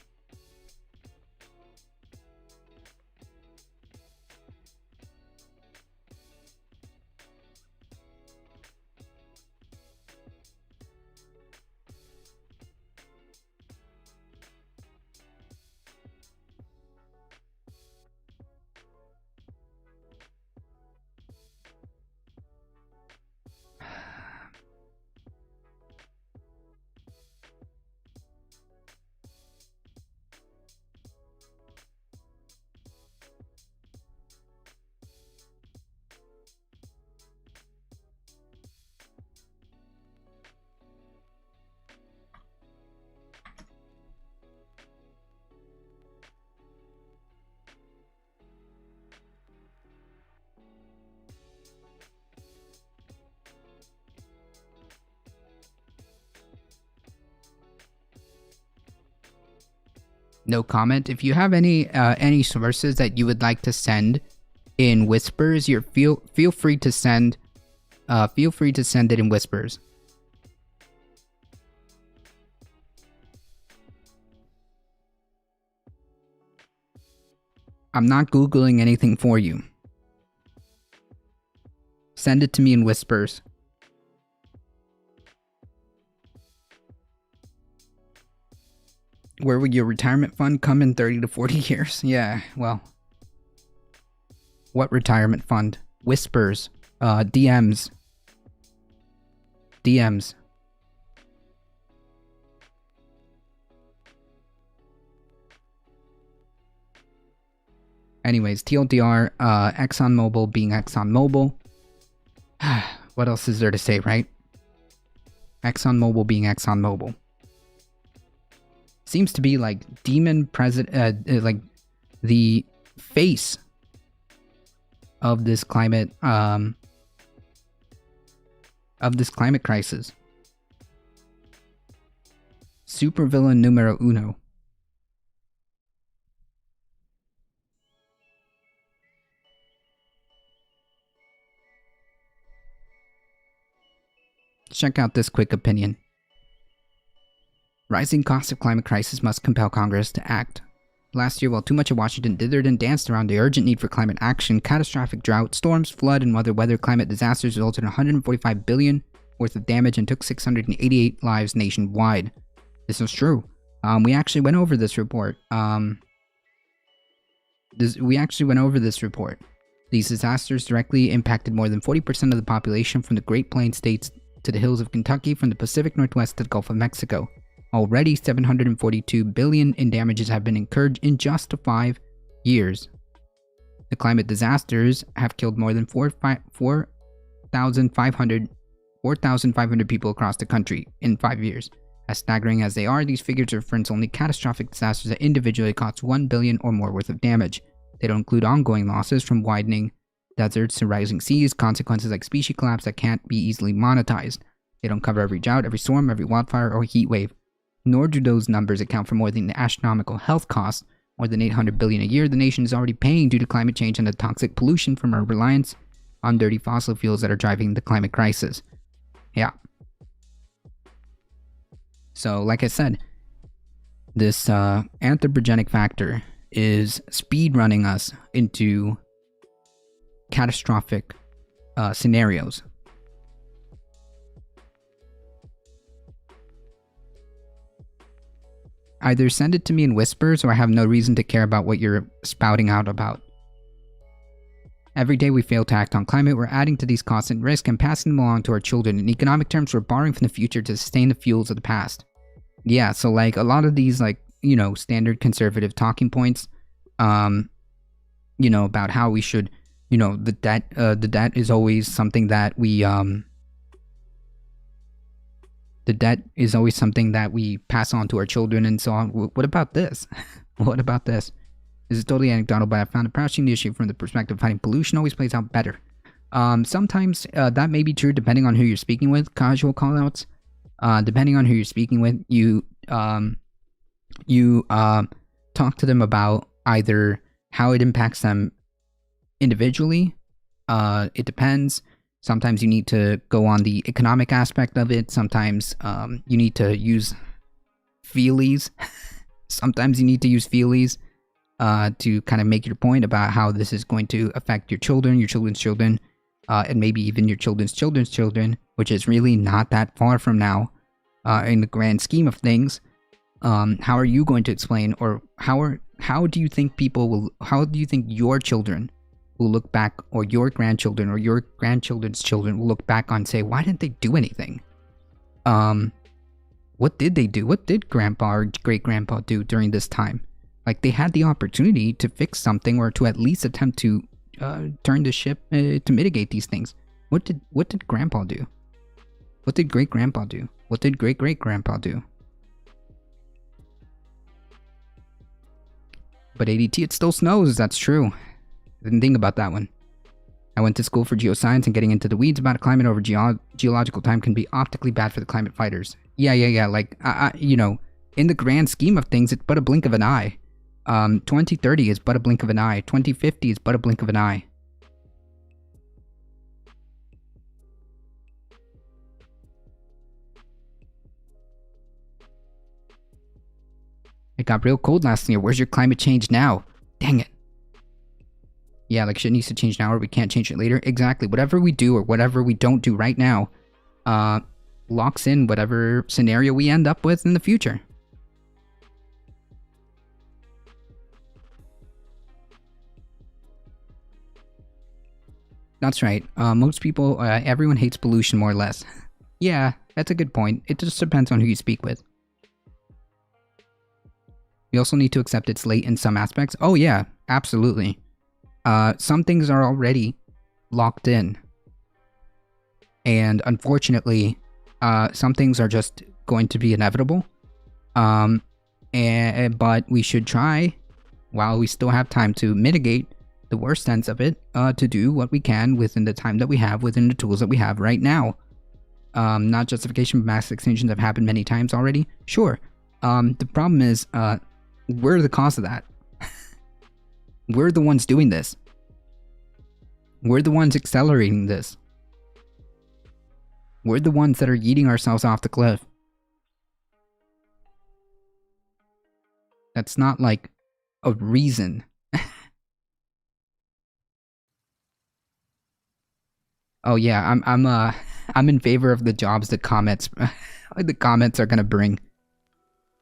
No comment. If you have any sources that you would like to send in whispers, feel free to send it in whispers. I'm not Googling anything for you. Send it to me in whispers. Where would your retirement fund come in 30 to 40 years? Yeah, well. What retirement fund? Whispers. DMs. Anyways, TLDR, ExxonMobil being ExxonMobil. What else is there to say, right? ExxonMobil being ExxonMobil. Seems to be like demon president, like the face of this climate crisis. Supervillain numero uno. Check out this quick opinion. Rising costs of climate crisis must compel Congress to act. Last year, while too much of Washington dithered and danced around the urgent need for climate action, catastrophic drought, storms, flood, and other weather climate disasters resulted in $145 billion worth of damage and took 688 lives nationwide. This is true. We actually went over this report. These disasters directly impacted more than 40% of the population from the Great Plains states to the hills of Kentucky, from the Pacific Northwest to the Gulf of Mexico. Already, $742 billion in damages have been incurred in just 5 years. The climate disasters have killed more than 4,500 people across the country in 5 years. As staggering as they are, these figures reference only catastrophic disasters that individually cost $1 billion or more worth of damage. They don't include ongoing losses from widening deserts to rising seas, consequences like species collapse that can't be easily monetized. They don't cover every drought, every storm, every wildfire, or heat wave. Nor do those numbers account for more than the astronomical health costs, more than $800 billion a year the nation is already paying due to climate change and the toxic pollution from our reliance on dirty fossil fuels that are driving the climate crisis. Yeah. So, like I said, this anthropogenic factor is speed running us into catastrophic scenarios. Either send it to me in whispers, or I have no reason to care about what you're spouting out about. Every day we fail to act on climate, we're adding to these costs and risk and passing them along to our children. In economic terms, we're borrowing from the future to sustain the fuels of the past. Yeah, so like a lot of these, like, you know, standard conservative talking points, you know, about how we should, you know, the debt is always something that we, the debt is always something that we pass on to our children and so on. What about this? What about this? This is totally anecdotal, but I found approaching the issue from the perspective of fighting pollution always plays out better. Sometimes that may be true depending on who you're speaking with. Casual callouts. Depending on who you're speaking with, you talk to them about either how it impacts them individually. It depends. Sometimes you need to go on the economic aspect of it. Sometimes you need to use feelies. Sometimes you need to use feelies to kind of make your point about how this is going to affect your children, your children's children, and maybe even your children's children's children, which is really not that far from now in the grand scheme of things. How are you going to explain, or how do you think your children will look back, or your grandchildren or your grandchildren's children will look back on and say, why didn't they do anything? What did they do? What did grandpa or great-grandpa do during this time? Like, they had the opportunity to fix something, or to at least attempt to turn the ship to mitigate these things. What did grandpa do? What did great-grandpa do? What did great-great-grandpa do? But ADT, it still snows, that's true. Didn't think about that one. I went to school for geoscience, and getting into the weeds about climate over geological time can be optically bad for the climate fighters. Yeah. Like, you know, in the grand scheme of things, it's but a blink of an eye. 2030 is but a blink of an eye. 2050 is but a blink of an eye. It got real cold last year. Where's your climate change now? Dang it. Yeah, like, shit needs to change now, or we can't change it later. Exactly. Whatever we do or whatever we don't do right now locks in whatever scenario we end up with in the future. That's right. Most people, everyone hates pollution more or less. Yeah, that's a good point. It just depends on who you speak with. We also need to accept it's late in some aspects. Oh yeah, absolutely. Some things are already locked in. And unfortunately, some things are just going to be inevitable. But we should try, while we still have time, to mitigate the worst sense of it, to do what we can within the time that we have, within the tools that we have right now. Not justification, but mass extinctions have happened many times already. Sure. The problem is, we're the cause of that. We're the ones doing this. We're the ones accelerating this. We're the ones that are yeeting ourselves off the cliff. That's not like a reason. Oh yeah, I'm in favor of the jobs the comments are gonna bring.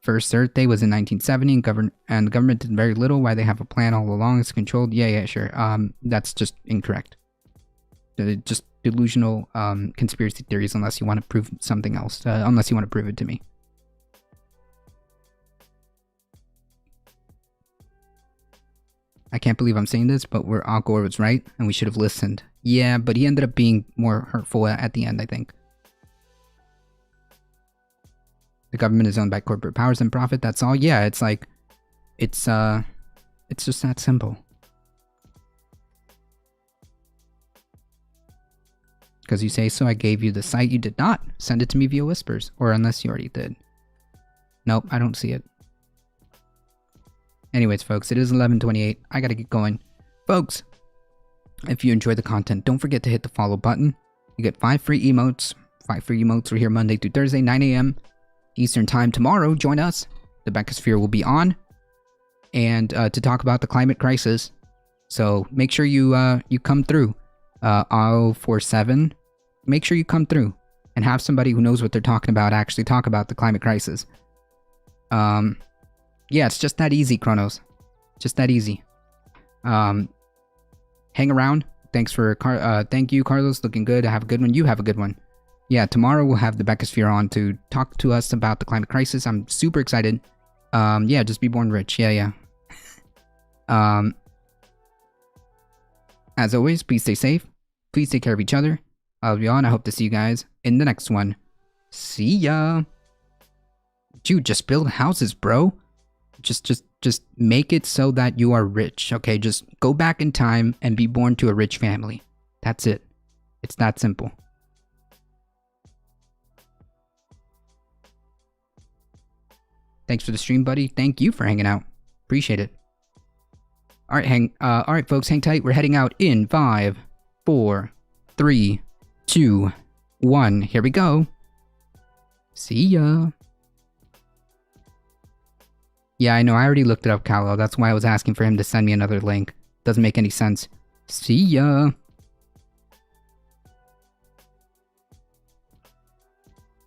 First Earth Day was in 1970, and the government did very little. Why they have a plan all along? It's controlled. Yeah, sure. That's just incorrect. Just delusional conspiracy theories, unless you want to prove something else. Unless you want to prove it to me. I can't believe I'm saying this, but Al Gore was right, and we should have listened. Yeah, but he ended up being more hurtful at the end, I think. The government is owned by corporate powers and profit, that's all? Yeah, it's like... It's just that simple. Because you say so, I gave you the site. You did not. Send it to me via Whispers. Or unless you already did. Nope, I don't see it. Anyways, folks, it is 11:28. I gotta get going. Folks, if you enjoy the content, don't forget to hit the follow button. You get 5 free emotes. 5 free emotes. We're here Monday through Thursday, 9 a.m. Eastern Time. Tomorrow, join us. The Beckosphere will be on. And to talk about the climate crisis. So make sure you come through. 047. Make sure you come through. And have somebody who knows what they're talking about actually talk about the climate crisis. Yeah, it's just that easy, Kronos. Just that easy. Hang around. Thank you, Carlos. Looking good. Have a good one. You have a good one. Yeah, tomorrow we'll have the Beckosphere on to talk to us about the climate crisis. I'm super excited. Yeah, just be born rich. Yeah. As always, please stay safe. Please take care of each other. I'll be on. I hope to see you guys in the next one. See ya. Dude, just build houses, bro. Just make it so that you are rich, okay? Just go back in time and be born to a rich family. That's it. It's that simple. Thanks for the stream, buddy. Thank you for hanging out. Appreciate it. All right, folks, hang tight. We're heading out in 5, 4, 3, 2, 1. Here we go. See ya. Yeah, I know. I already looked it up, Callo. That's why I was asking for him to send me another link. Doesn't make any sense. See ya.